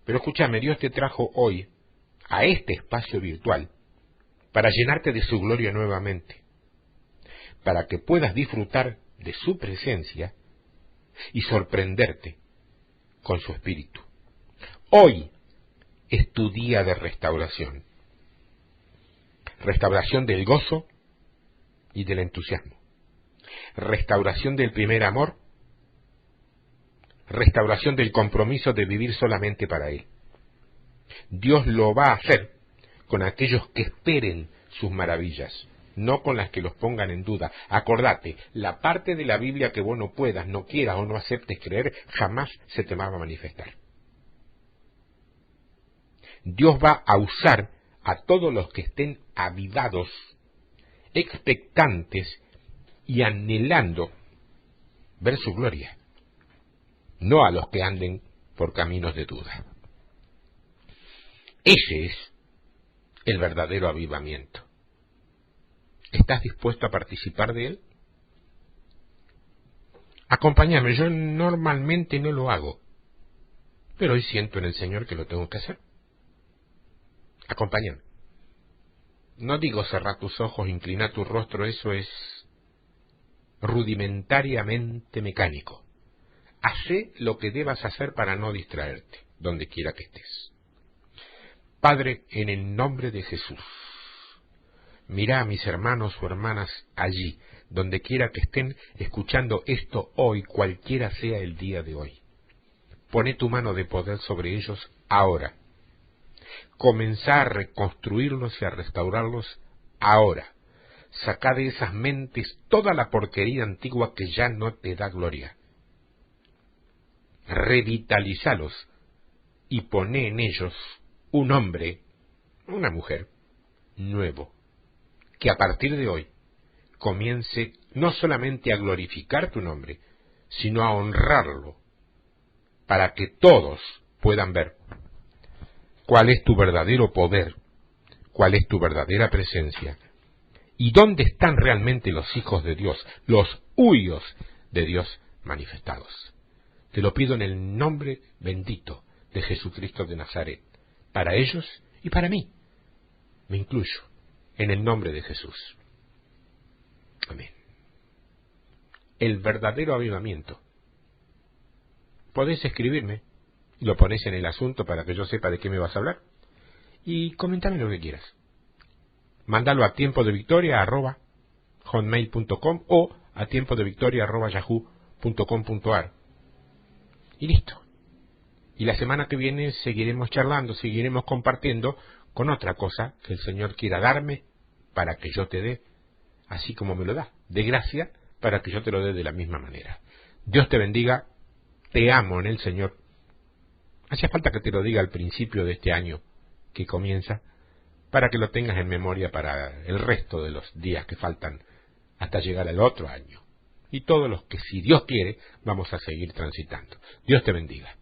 Pero escúchame, Dios te trajo hoy a este espacio virtual para llenarte de su gloria nuevamente, para que puedas disfrutar de su presencia y sorprenderte con su espíritu. Hoy es tu día de restauración. Restauración del gozo y del entusiasmo. Restauración del primer amor. Restauración del compromiso de vivir solamente para Él. Dios lo va a hacer con aquellos que esperen sus maravillas, no con las que los pongan en duda. Acordate, la parte de la Biblia que vos no puedas, no quieras o no aceptes creer, jamás se te va a manifestar. Dios va a usar a todos los que estén avivados, expectantes y anhelando ver su gloria, no a los que anden por caminos de duda. Ese es el verdadero avivamiento. ¿Estás dispuesto a participar de él? Acompáñame, yo normalmente no lo hago, pero hoy siento en el Señor que lo tengo que hacer. Acompáñame. No digo cerrar tus ojos, inclinar tu rostro, eso es rudimentariamente mecánico. Hacé lo que debas hacer para no distraerte, donde quiera que estés. Padre, en el nombre de Jesús, mira a mis hermanos o hermanas allí, donde quiera que estén escuchando esto hoy, cualquiera sea el día de hoy. Pone tu mano de poder sobre ellos ahora. Comenzá a reconstruirlos y a restaurarlos ahora. Sacá de esas mentes toda la porquería antigua que ya no te da gloria. Revitalizalos y poné en ellos un hombre, una mujer, nuevo, que a partir de hoy comience no solamente a glorificar tu nombre, sino a honrarlo, para que todos puedan ver cuál es tu verdadero poder, cuál es tu verdadera presencia, y dónde están realmente los hijos de Dios, los huios de Dios manifestados. Te lo pido en el nombre bendito de Jesucristo de Nazaret, para ellos y para mí. Me incluyo en el nombre de Jesús. Amén. El verdadero avivamiento. Podés escribirme, lo pones en el asunto para que yo sepa de qué me vas a hablar, y comentame lo que quieras. Mándalo a tiempodevictoria@hotmail.com o a tiempodevictoria@yahoo.com.ar. Y listo. Y la semana que viene seguiremos charlando, seguiremos compartiendo con otra cosa que el Señor quiera darme para que yo te dé, así como me lo da, de gracia, para que yo te lo dé de la misma manera. Dios te bendiga, te amo en el Señor. Hacía falta que te lo diga al principio de este año que comienza, para que lo tengas en memoria para el resto de los días que faltan hasta llegar al otro año. Y todos los que, si Dios quiere, vamos a seguir transitando. Dios te bendiga.